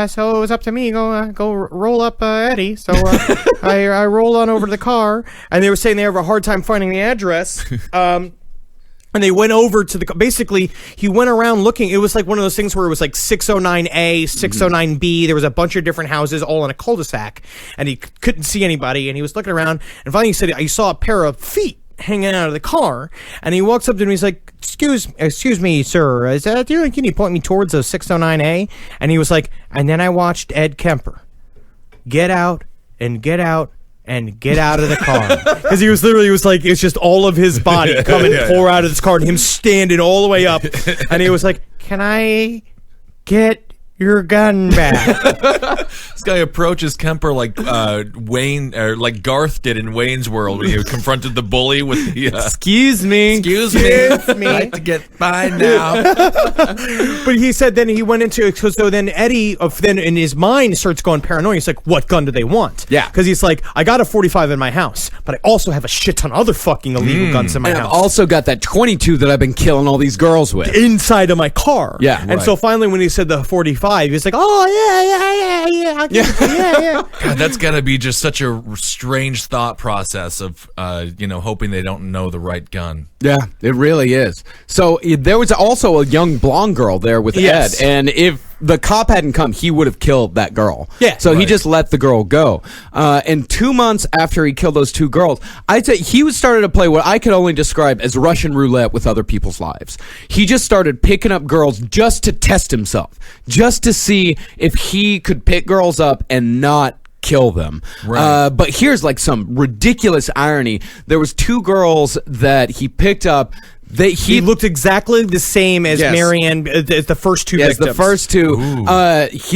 so it was up to me. Go roll up Eddie. So I rolled on over to the car, and they were saying they have a hard time finding the address. And they went over to basically, he went around looking. It was like one of those things where it was like 609A, 609B. There was a bunch of different houses all in a cul-de-sac, and he couldn't see anybody, and he was looking around, and finally he said, I saw a pair of feet hanging out of the car, and he walks up to him, he's like, excuse me, sir, is that you? Can you point me towards a 609A? And he was like, and then I watched Ed Kemper get out and get out and get out of the car. Because he was like, it's just all of his body come and pour out of this car, and him standing all the way up. And he was like, can I get your gun back? This guy approaches Kemper like Wayne, or like Garth did in Wayne's World when he confronted the bully with the Excuse me. I'd like to get by now. But he said then he went into, so then Eddie then in his mind starts going paranoid. He's like, what gun do they want? Yeah. Because he's like, I got a 45 in my house, but I also have a shit ton of other fucking illegal guns in my And I've house. also got that 22 that I've been killing all these girls with. Inside of my car. Yeah. And so finally when he said the 45, he was like, oh, yeah. I'll give it to you. Yeah. God, that's got to be just such a strange thought process of, hoping they don't know the right gun. Yeah, it really is. So there was also a young blonde girl there with Ed, and if the cop hadn't come, he would have killed that girl. Yeah. So he just let the girl go. And 2 months after he killed those two girls, I'd say he started to play what I could only describe as Russian roulette with other people's lives. He just started picking up girls just to test himself, just to see if he could pick girls up and not kill them. Right. But here's like some ridiculous irony. There was two girls that he picked up. He looked exactly the same as Marianne, as the first two victims. The first two.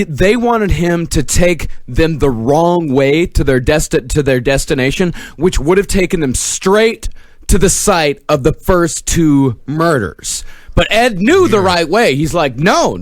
They wanted him to take them the wrong way to their destination, which would have taken them straight to the site of the first two murders. But Ed knew the right way. He's like, no.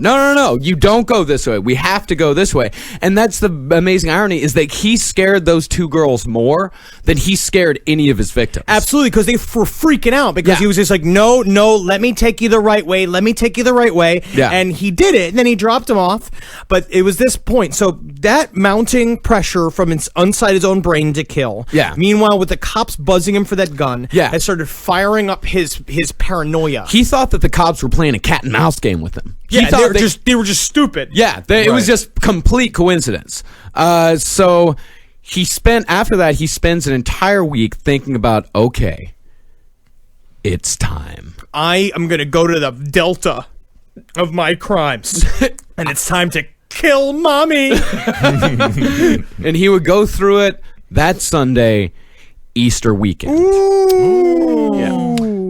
You don't go this way. We have to go this way. And that's the amazing irony, is that he scared those two girls more than he scared any of his victims. Absolutely, because they were freaking out because he was just like, no, let me take you the right way. Let me take you the right way. Yeah. And he did it, and then he dropped them off. But it was this point. So that mounting pressure from inside his own brain to kill. Yeah. Meanwhile, with the cops buzzing him for that gun, Yeah. has started firing up his paranoia. He thought that the cops were playing a cat and mouse game with him. He Yeah, thought they were just stupid. Yeah, it was just complete coincidence. So after that, he spends an entire week thinking about, okay, it's time. I am going to go to the delta of my crimes, and it's time to kill mommy. And he would go through it that Sunday, Easter weekend. Yeah.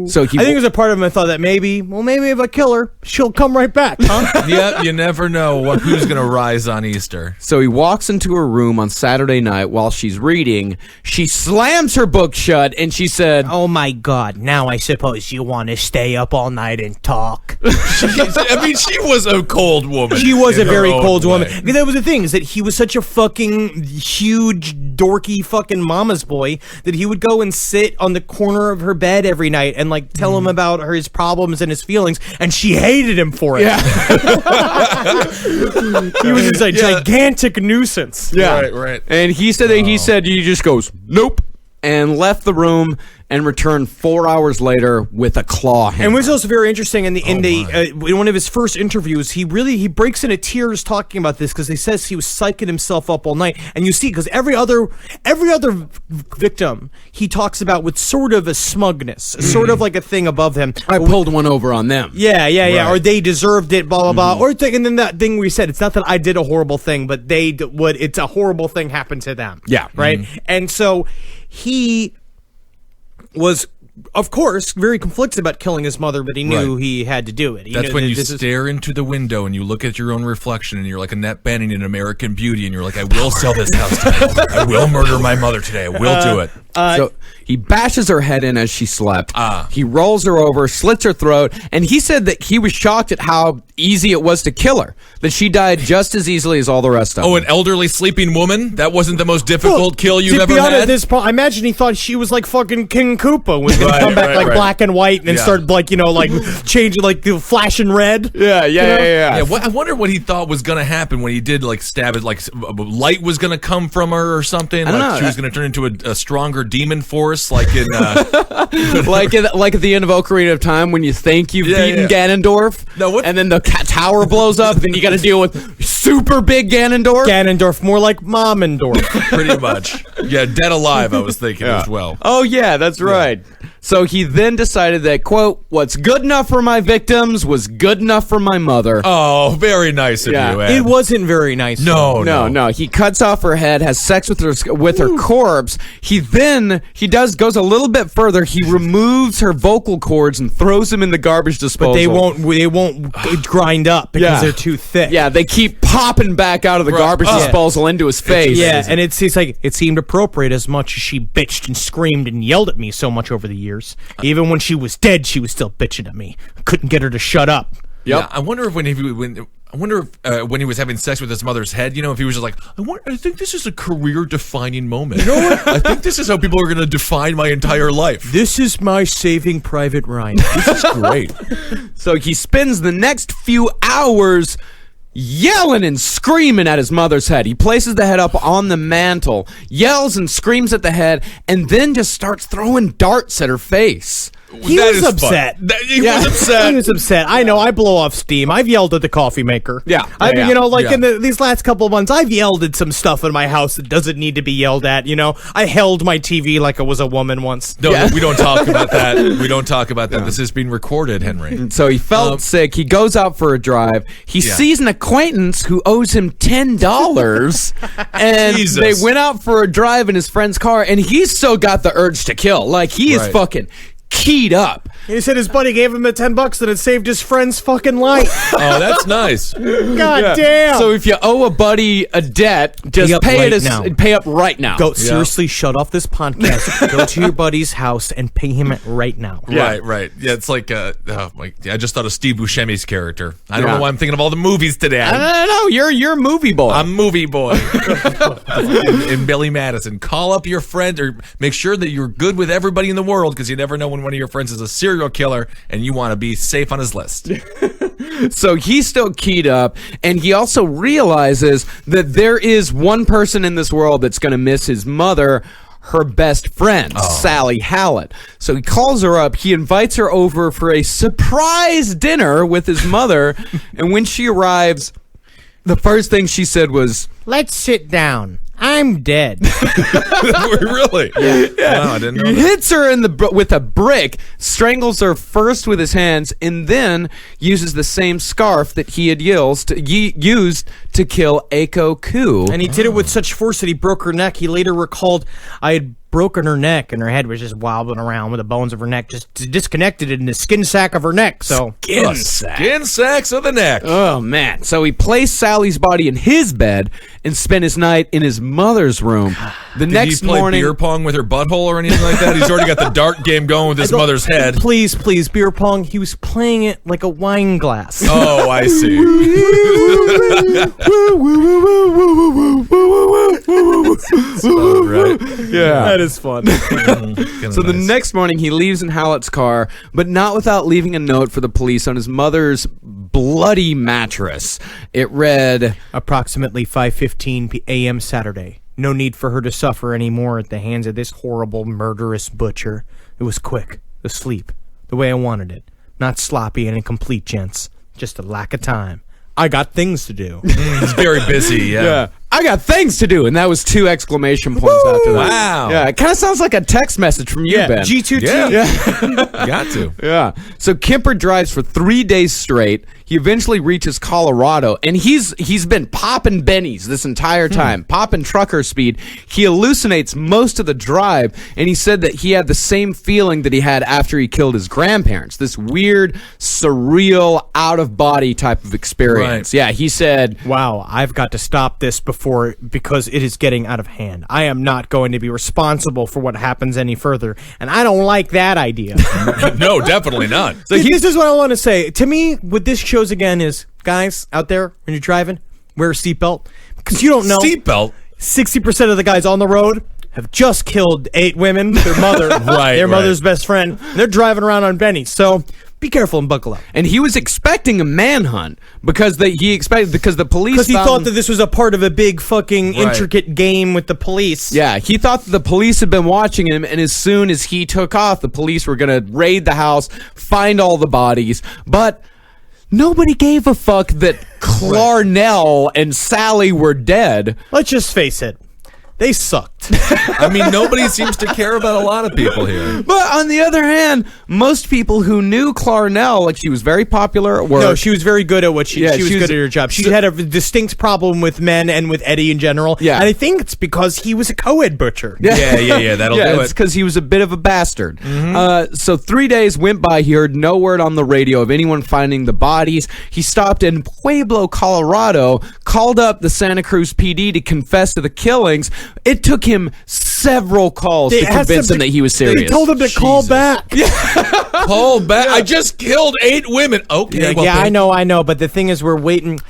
So I think there's a part of him that thought that maybe if I kill her, she'll come right back, huh? Yeah, you never know who's going to rise on Easter. So he walks into her room on Saturday night while she's reading. She slams her book shut and she said, Oh my God, now I suppose you want to stay up all night and talk. I mean, she was a cold woman. She was a in her very own cold woman. way. Because that was the thing, is that he was such a fucking huge, dorky fucking mama's boy that he would go and sit on the corner of her bed every night and like tell him about his problems and his feelings, and she hated him for it. yeah. He was just a gigantic nuisance. Yeah. Right. And he said he just goes, nope, and left the room and returned 4 hours later with a claw hammer. And what's also very interesting in one of his first interviews, he breaks into tears talking about this because he says he was psyching himself up all night. And you see, because every other victim he talks about with sort of a smugness, sort of like a thing above him. I pulled one over on them. Yeah. Right. Or they deserved it, blah, blah, blah. And then that thing we said, it's not that I did a horrible thing, but it's a horrible thing happened to them. Yeah. Right? And so he was, of course, very conflicted about killing his mother, but he knew he had to do it. That's when you stare into the window and you look at your own reflection and you're like Annette Bening in American Beauty and you're like, I will sell this house today. I will murder my mother today. I will do it. So he bashes her head in as she slept. He rolls her over, slits her throat, and he said that he was shocked at how easy it was to kill her, that she died just as easily as all the rest of them. Oh, an elderly sleeping woman? That wasn't the most difficult kill you've ever honest, had? I imagine he thought she was like fucking King Koopa when they come back right. black and white and start changing flashing red. Yeah. Yeah, I wonder what he thought was going to happen when he did stab it. Like light was going to come from her or something. I don't know. She was going to turn into a stronger demon force, like in like at the end of Ocarina of Time when you think you've beaten Ganondorf, and then the tower blows up, then you got to deal with super big Ganondorf. Ganondorf, more like Momendorf. pretty much. Yeah, Dead Alive. I was thinking as well. Oh yeah, that's right. So he then decided that, quote, what's good enough for my victims was good enough for my mother. Oh, very nice of you, Ed. It wasn't very nice. No. He cuts off her head, has sex with her corpse. He goes a little bit further. He removes her vocal cords and throws them in the garbage disposal. But they won't grind up because they're too thick. Yeah, they keep popping back out of the garbage disposal into his face. Yeah, and it's like it seemed appropriate as much as she bitched and screamed and yelled at me so much over the years. Even when she was dead, she was still bitching at me. I couldn't get her to shut up. Yep. Yeah, I wonder if when he was having sex with his mother's head, if he was just like, I think this is a career-defining moment. You know what? I think this is how people are going to define my entire life. This is my Saving Private Ryan. This is great. So he spends the next few hours yelling and screaming at his mother's head. He places the head up on the mantle, yells and screams at the head, and then just starts throwing darts at her face. He That was is fun. upset. He was upset. He was upset. I know. I blow off steam. I've yelled at the coffee maker. Yeah. I mean, Yeah. you know, like Yeah. in these last couple of months, I've yelled at some stuff in my house that doesn't need to be yelled at. You know, I held my TV like it was a woman once. No, we don't talk about that. We don't talk about that. This is being recorded, Henry. So he felt sick. He goes out for a drive. He sees an acquaintance who owes him $10, and Jesus. they went out for a drive in his friend's car, and he's still got the urge to kill. Like, he is Right. fucking keyed up. He said his buddy gave him the $10 and it saved his friend's fucking life. Oh, that's nice. God damn. So if you owe a buddy a debt, just up pay right it now. pay up right now. Go seriously. Shut off this podcast. Go to your buddy's house and pay him right now. Right. Yeah, it's like, I just thought of Steve Buscemi's character. I don't Yeah. know why I'm thinking of all the movies today. No, you're a movie boy. I'm movie boy. and Billy Madison. Call up your friend or make sure that you're good with everybody in the world because you never know when one of your friends is a serial killer and you want to be safe on his list. So he's still keyed up, and he also realizes that there is one person in this world that's going to miss his mother, her best friend, Sally Hallett. So he calls her up. He invites her over for a surprise dinner with his mother, and when she arrives, the first thing she said was, Let's sit down. I'm dead. Really? Yeah. Wow, I didn't know he that. hits her in the with a brick, strangles her first with his hands, and then uses the same scarf that he had used to kill Aiko Ku. And he did it with such force that he broke her neck. He later recalled, I had broken her neck and her head was just wobbling around with the bones of her neck just disconnected in the skin sack of her neck. So Skin sacks of the neck. Oh, man. So he placed Sally's body in his bed and spent his night in his mother's room. The Did next he play morning... beer pong with her butthole or anything like that? He's already got the dart game going with his mother's head. Please, beer pong. He was playing it like a wine glass. Oh, I see. Right. Yeah. That is fun. So the next morning, he leaves in Hallett's car, but not without leaving a note for the police on his mother's bloody mattress. It read, Approximately 5:15 a.m. Saturday. No need for her to suffer anymore at the hands of this horrible, murderous butcher. It was quick, asleep, the way I wanted it. Not sloppy and incomplete, gents. Just a lack of time. I got things to do. He's very busy, yeah. I got things to do, and that was 2 exclamation points after that. Wow. Yeah, it kind of sounds like a text message from you, Ben. G2T. Yeah. Got to. Yeah. So Kemper drives for 3 days straight. He eventually reaches Colorado, and he's been popping bennies this entire time, popping trucker speed. He hallucinates most of the drive, and he said that he had the same feeling that he had after he killed his grandparents. This weird, surreal, out-of-body type of experience. Right. Yeah, he said... Wow, I've got to stop this because it is getting out of hand. I am not going to be responsible for what happens any further, and I don't like that idea. No, definitely not. So this is what I want to say. To me, what this shows again is, guys out there, when you're driving, wear a seatbelt. Because you don't know, Seatbelt. 60% of the guys on the road have just killed 8 women, their mother, their mother's best friend. And they're driving around on bennies. So be careful and buckle up. And he was expecting a manhunt because the police Because he found- thought that this was a part of a big fucking intricate game with the police. Yeah, he thought that the police had been watching him, and as soon as he took off, the police were going to raid the house, find all the bodies, but nobody gave a fuck that Clarnell and Sally were dead. Let's just face it. They sucked. I mean, nobody seems to care about a lot of people here. But on the other hand, most people who knew Clarnell, like she was very popular at work. No, she was very good at what she was she good was- at her job. She had a distinct problem with men and with Eddie in general. Yeah. And I think it's because he was a co-ed butcher. Yeah, that'll do it's it. because he was a bit of a bastard. So 3 days went by. He heard no word on the radio of anyone finding the bodies. He stopped in Pueblo, Colorado, called up the Santa Cruz PD to confess to the killings. It took him several calls to convince him that he was serious. They told him to call back. Call back. I just killed 8 women. Okay. I know. But the thing is, we're waiting.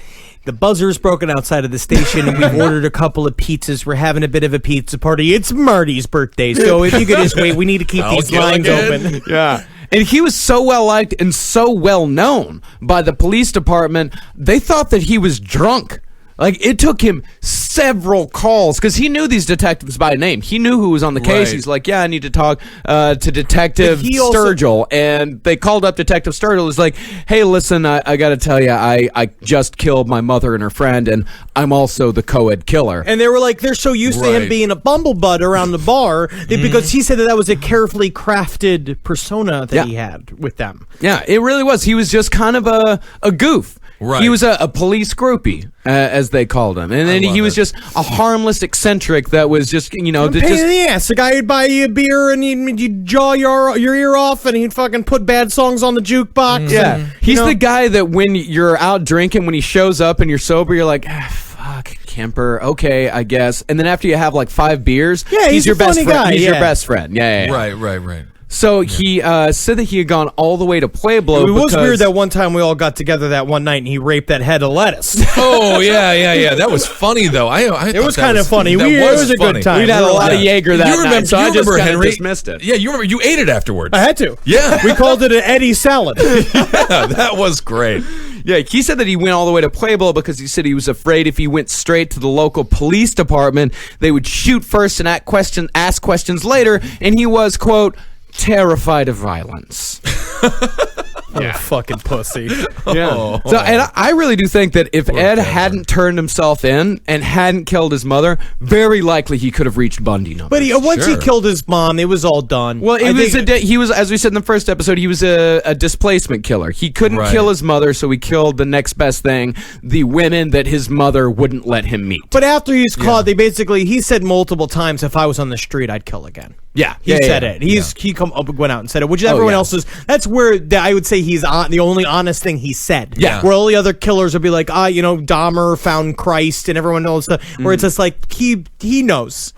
The buzzer's broken outside of the station, and we've ordered a couple of pizzas. We're having a bit of a pizza party. It's Marty's birthday, so if you could just wait, we need to keep these lines open. Yeah. And he was so well liked and so well known by the police department, they thought that he was drunk. Like, it took him several calls because he knew these detectives by name. He knew who was on the case. Right. He's like, yeah, I need to talk to Detective Sturgill. And they called up Detective Sturgill. He's like, hey, listen, I got to tell you, I just killed my mother and her friend, and I'm also the co-ed killer. And they were like, they're so used to him being a bumblebutt around the bar because he said that was a carefully crafted persona that he had with them. Yeah, it really was. He was just kind of a goof. Right. He was a police groupie, as they called him. And then he was just a harmless eccentric that was just, Pain in the ass. The guy would buy you a beer and you'd jaw your ear off and he'd fucking put bad songs on the jukebox. Yeah. And, He's the guy that when you're out drinking, when he shows up and you're sober, you're like, fuck, Kemper, okay, I guess. And then after you have like 5 beers, he's your best friend. Guy, he's your best friend. Yeah. Right. So he said that he had gone all the way to Pueblo. It was weird that one time we all got together that one night and he raped that head of lettuce. Oh, yeah. That was funny, though. It was kind of funny. It was a good time. We'd had a lot of Jaeger that night, so I just kind of Henry? dismissed it. Yeah, you remember you ate it afterwards. I had to. Yeah. We called it an Eddie salad. Yeah, that was great. Yeah, he said that he went all the way to Pueblo because he said he was afraid if he went straight to the local police department, they would shoot first and ask questions later, and he was, quote, terrified of violence. Yeah, fucking pussy. Yeah. So, and I really do think that if Ed hadn't turned himself in and hadn't killed his mother, very likely he could have reached Bundy numbers. But once he killed his mom, it was all done. Well, he was, as we said in the first episode, he was a displacement killer. He couldn't kill his mother, so he killed the next best thing, the women that his mother wouldn't let him meet. But after he's caught, he said multiple times, if I was on the street, I'd kill again. Yeah, he said it. He went out and said it, which everyone else is. That's where I would say he's the only honest thing he said. Yeah, where all the other killers would be like, Dahmer found Christ and everyone knows stuff. Where it's just like he knows.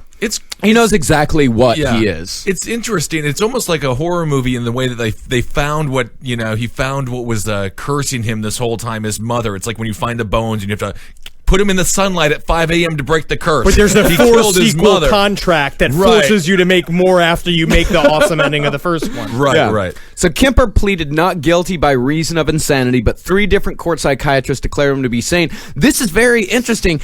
He knows exactly what he is. It's interesting. It's almost like a horror movie in the way that they found what he found what was cursing him this whole time. His mother. It's like when you find the bones and you have to put him in the sunlight at 5 a.m. to break the curse. But there's a 4-sequel contract that forces you to make more after you make the awesome ending of the first one. Right. So Kemper pleaded not guilty by reason of insanity, but 3 different court psychiatrists declared him to be sane. This is very interesting.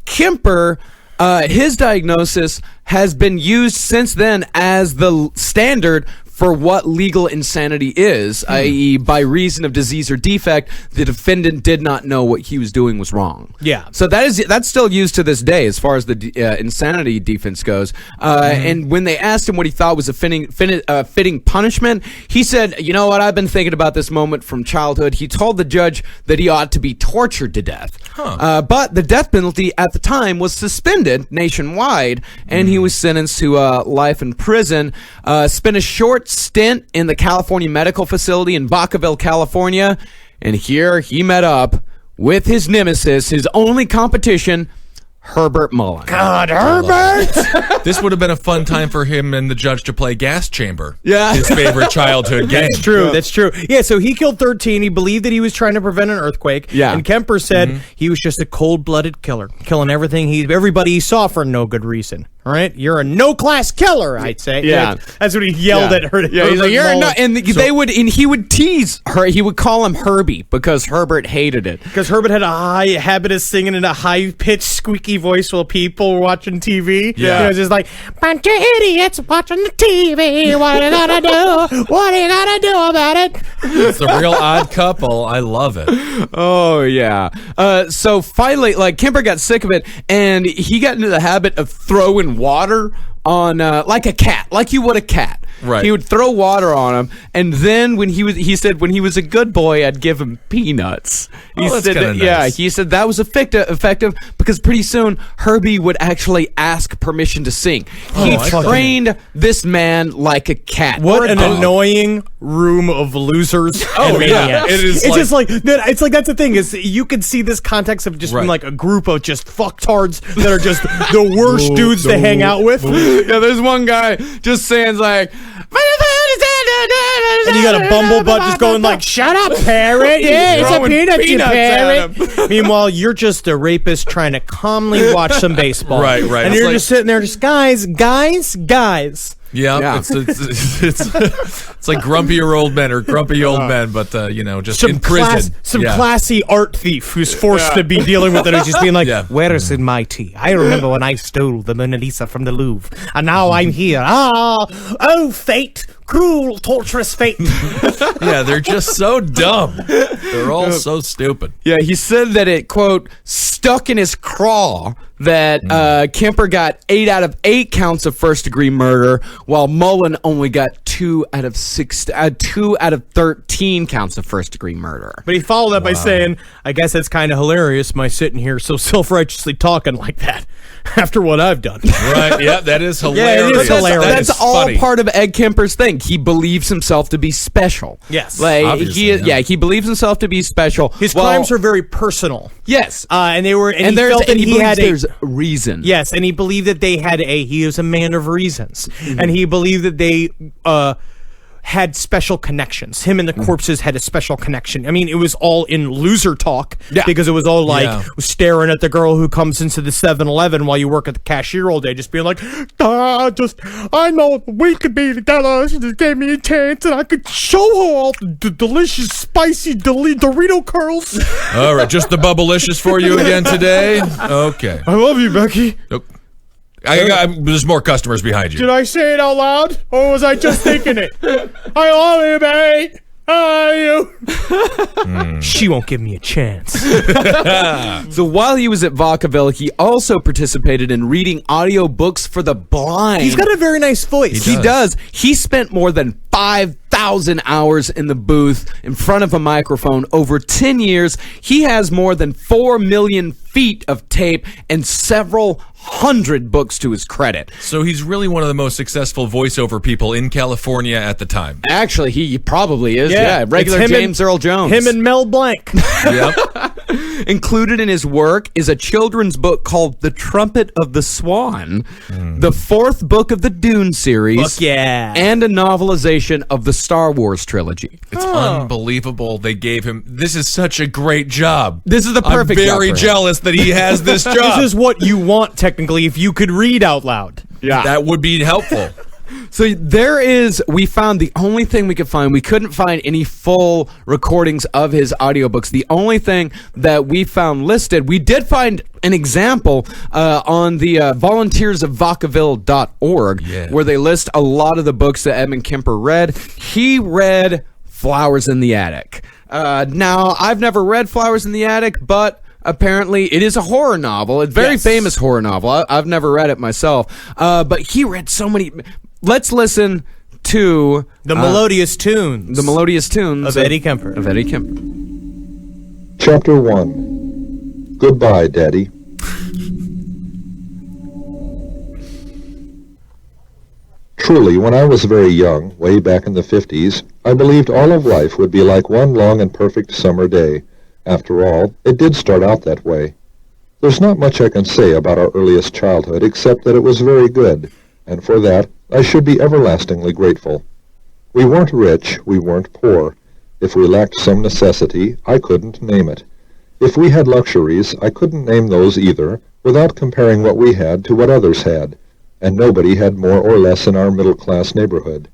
Kemper, his diagnosis has been used since then as the standard for what legal insanity is, i.e., by reason of disease or defect, the defendant did not know what he was doing was wrong. Yeah. So that's still used to this day as far as the insanity defense goes. And when they asked him what he thought was a fitting punishment, he said, you know what, I've been thinking about this moment from childhood. He told the judge that he ought to be tortured to death. But the death penalty at the time was suspended nationwide, and he was sentenced to life in prison. Spent a short stint in the California Medical Facility in Vacaville, California, and here he met up with his nemesis, his only competition, Herbert Mullen. God, Herbert! This would have been a fun time for him and the judge to play Gas Chamber. Yeah. His favorite childhood game. That's true. Yeah, so he killed 13. He believed that he was trying to prevent an earthquake. Yeah. And Kemper said he was just a cold-blooded killer, killing everybody he saw for no good reason. All right? You're a no-class killer, I'd say. Yeah. That's what he yelled at her. Yeah, he's like, you're a no, and he would tease her. He would call him Herbie because Herbert hated it. Because Herbert had a high habit of singing in a high-pitched, squeaky voice while people were watching TV. Yeah. It was just like, bunch of idiots watching the TV. What are you gonna do? What are you gonna do about it? It's a real odd couple. I love it. Oh, yeah. So finally, Kemper got sick of it, and he got into the habit of throwing water on, like a cat, like you would a cat. Right. He would throw water on him, and then he said when he was a good boy, I'd give him peanuts. He that's said kinda that, yeah, nice. he said that was effective because pretty soon Herbie would actually ask permission to sing. He trained this man like a cat. What an annoying room of losers and maniacs. It is. It's just like it's like that's the thing is you could see this context of just being like a group of just fucktards that are just the worst dudes to hang out with. Yeah, there's one guy just saying like, and you got a bumblebutt just going like, "Shut up, parrot! Yeah, it's a Throwing peanut, you peanuts parrot." Meanwhile, you're just a rapist trying to calmly watch some baseball. Right. And It's you're like- just sitting there, just guys. Yeah, it's like grumpier old men or grumpy old men, but just in prison. Classy art thief who's forced to be dealing with it, and just being like, "Where is in my tea? I remember when I stole the Mona Lisa from the Louvre, and now I'm here. Oh fate, cruel, torturous fate." Yeah, they're just so dumb. They're all so stupid. Yeah, he said that it, quote, stuck in his craw that Kemper got 8 out of 8 counts of first-degree murder, while Mullen only got 2 out of 13 counts of first-degree murder. But he followed that by saying, "I guess it's kind of hilarious my sitting here so self-righteously talking like that after what I've done." Right, yeah, that is hilarious. Yeah, it is hilarious. That's all part of Ed Kemper's thing. He believes himself to be special. Yes. He believes himself to be special. His crimes are very personal. Yes. And they were, and he felt that he had there's reason. Yes, and he believed that they had he was a man of reasons. And he believed that they had special connections. Him and the corpses had a special connection. I mean, it was all in loser talk because it was all like staring at the girl who comes into the 7-Eleven while you work at the cashier all day, just being like, I know we could be together. She just gave me a chance and I could show her all the delicious, spicy Dorito curls. All right, just the bubblicious for you again today. Okay. I love you, Becky. There's more customers behind you. Did I say it out loud, or was I just thinking it? I love you, babe. I love you. She won't give me a chance. So while he was at Vacaville, he also participated in reading audiobooks for the blind. He's got a very nice voice. He does. He spent more than 5,000 hours in the booth in front of a microphone over 10 years. He has more than 4 million feet of tape and several hundred books to his credit. So he's really one of the most successful voiceover people in California at the time. Actually, he probably is. Yeah, regular James Earl Jones. Him and Mel Blanc. Yep. Included in his work is a children's book called The Trumpet of the Swan, the 4th book of the Dune series, and a novelization of the Star Wars trilogy. It's unbelievable they gave him. This is such a great job. This is the perfect job. I'm very jealous that he has this job. This is what you want, technically, if you could read out loud. Yeah. That would be helpful. So we found the only thing we could find. We couldn't find any full recordings of his audiobooks. The only thing that we found listed, we did find an example on the volunteersofvacaville.org where they list a lot of the books that Edmund Kemper read. He read Flowers in the Attic. Now, I've never read Flowers in the Attic, but apparently, it is a horror novel. It's a very famous horror novel. I've never read it myself. But he read so many. Let's listen to the melodious tunes. The melodious tunes of Eddie Kemper. Chapter 1. Goodbye, Daddy. Truly, when I was very young, way back in the 50s, I believed all of life would be like one long and perfect summer day. After all, it did start out that way. There's not much I can say about our earliest childhood except that it was very good, and for that I should be everlastingly grateful. We weren't rich, we weren't poor. If we lacked some necessity, I couldn't name it. If we had luxuries, I couldn't name those either, without comparing what we had to what others had, and nobody had more or less in our middle-class neighborhood.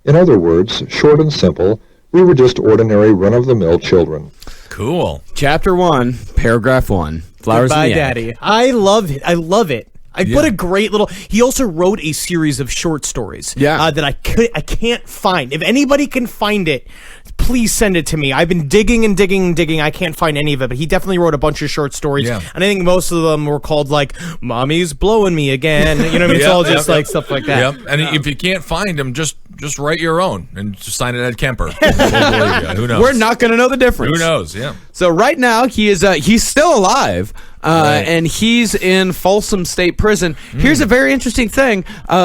In other words, short and simple, we were just ordinary run-of-the-mill children. Cool. Chapter 1, paragraph 1. Flowers in the Daddy. I love it. What a great little. He also wrote a series of short stories. That I can't find. If anybody can find it, please send it to me. I've been digging and digging and digging. I can't find any of it, but he definitely wrote a bunch of short stories. And I think most of them were called like "Mommy's blowing me again." You know what I mean? It's all just like stuff like that. Yep. And if you can't find them, just write your own and just sign it Ed Kemper. Who knows? We're not going to know the difference. Who knows? Yeah. So right now he's still alive. And he's in Folsom State Prison. Here's a very interesting thing.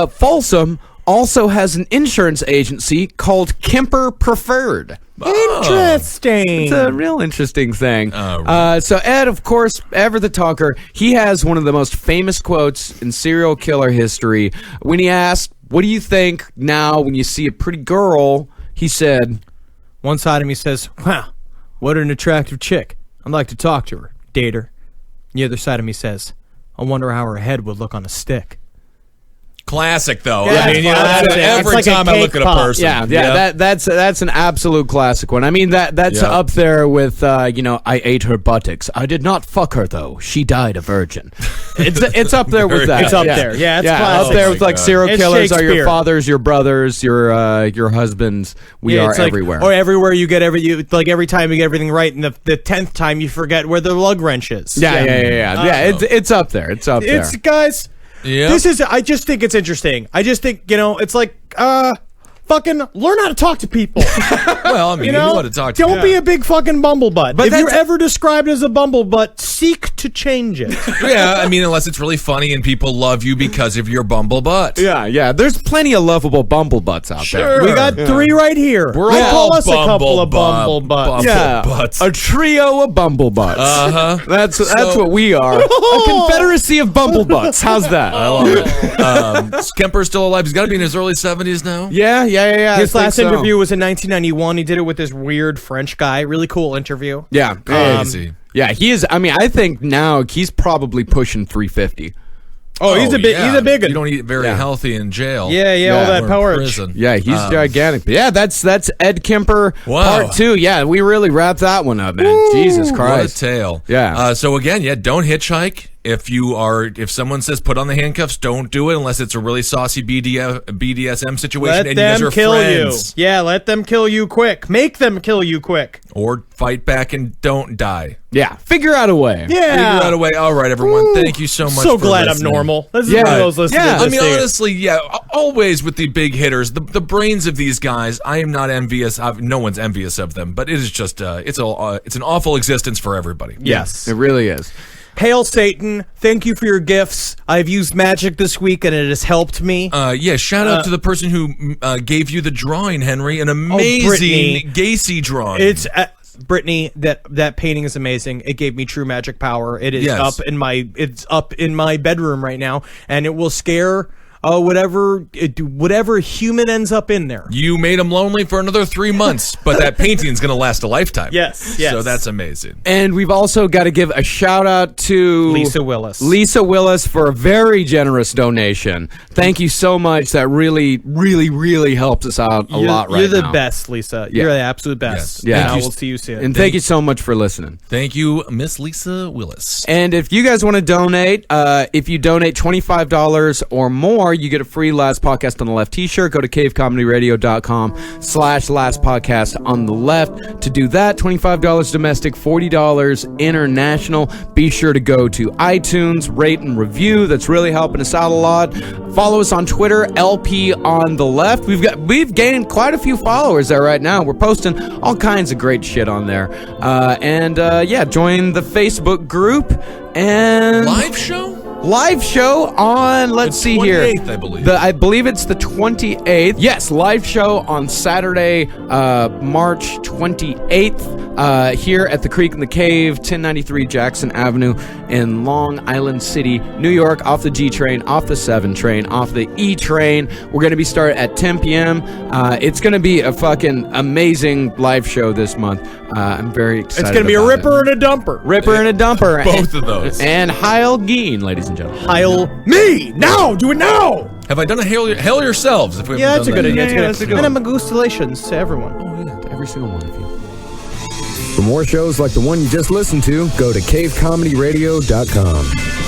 Folsom also has an insurance agency called Kemper Preferred. Interesting. It's a real interesting thing. So Ed, of course, ever the talker, he has one of the most famous quotes in serial killer history. When he asked, "What do you think now when you see a pretty girl?" he said, one side of me says, "Wow, what an attractive chick. I'd like to talk to her, date her." The other side of me says, "I wonder how her head would look on a stick." classic, though. Yeah, I mean, that's it. every It's like a time I look cake at a pop. person. Yeah. That's an absolute classic one. I mean, that's Yeah. up there with I ate her buttocks. I did not fuck her though. She died a virgin. It's up there with that. It's up there. Yeah, it's up classic. there with like serial It's killers are your Shakespeare. fathers, your brothers, your husbands. We are It's like- everywhere. Or everywhere you get every time you get everything right, and the 10th time you forget where the lug wrench is. Yeah. It's up there. It's up there. It's guys. Yep. This is. I just think it's interesting. I just think it's like fucking learn how to talk to people. Well, I mean, you know what to talk to. Don't be a big fucking bumblebutt. But If you're that's- ever described as a bumblebutt, seek to change it. Yeah, I mean, unless it's really funny and people love you because of your bumble butt. Yeah. There's plenty of lovable bumblebutts out there. We got 3 right here. We're They all call us a couple of bumblebutts. bumblebutts. Yeah, Butts. a trio of bumblebutts. Uh-huh. That's what we are. A confederacy of bumblebutts. How's that? I love it. Kemper's still alive. He's got to be in his early 70s now. Yeah. His I think last so. interview was in 1991. He did it with this weird French guy. Really cool interview. Yeah. Crazy. Yeah, he is. I mean, I think now he's probably pushing 350. Oh, he's a big. yeah. He's a big one. You don't eat very healthy in jail. Yeah, all Yeah, that Or in porridge. prison. Yeah, he's gigantic. But yeah, that's Ed Kemper Wow. part 2. Yeah, we really wrapped that one up, man. Jesus What a Christ. tale. Yeah. So again, don't hitchhike. If someone says put on the handcuffs, don't do it unless it's a really saucy BDSM situation Let and you guys them are kill friends. you. Yeah, let them kill you quick. Make them kill you quick. Or fight back and don't die. Yeah, figure out a way. Yeah. Figure out a way. All right, everyone. Thank you so much. So for glad listening. I'm normal. This is Yeah. one of those listeners. Yeah. I mean, honestly, always with the big hitters, the brains of these guys. I am not envious. No one's envious of them, but it is just it's an awful existence for everybody. Yes. It really is. Hail Satan, thank you for your gifts. I've used magic this week and it has helped me. Shout out to the person who gave you the drawing, Henry. An amazing Brittany. Gacy drawing. It's Brittany, that painting is amazing. It gave me true magic power. It is Yes. up in my bedroom right now, and it will scare whatever human ends up in there. You made him lonely for another 3 months, but that painting's going to last a lifetime. Yes. So that's amazing. And we've also got to give a shout out to Lisa Willis. Lisa Willis for a very generous donation. Thank you so much. That really, really, really helps us out a lot right now. You're the best, Lisa. Yeah. You're the absolute best. Yes. Yeah. And we'll see you soon. And thank you so much for listening. Thank you, Miss Lisa Willis. And if you guys want to donate, if you donate $25 or more, you get a free Last Podcast on the Left t-shirt. Go to cavecomedyradio.com/Last Podcast on the Left. To do that, $25 domestic, $40 international. Be sure to go to iTunes, rate and review. That's really helping us out a lot. Follow us on Twitter, LP on the Left. We've gained quite a few followers there right now. We're posting all kinds of great shit on there. Join the Facebook group and live show on, let's see here. 28th, I believe. I believe it's the 28th. Yes, live show on Saturday, March 28th, here at the Creek in the Cave, 1093 Jackson Avenue in Long Island City, New York, off the G train, off the 7 train, off the E train. We're going to be starting at 10 p.m. It's going to be a fucking amazing live show this month. I'm very excited. It's going to be a ripper and a dumper. Ripper and a dumper. Both of those. And Heil Geen, ladies and gentlemen. Heil me now. Do it now. Have I done a hail yourselves? If we Yeah, haven't that's a done good that idea. yet? That's a good one. And magustulations to everyone. To every single one of you. For more shows like the one you just listened to, go to cavecomedyradio.com.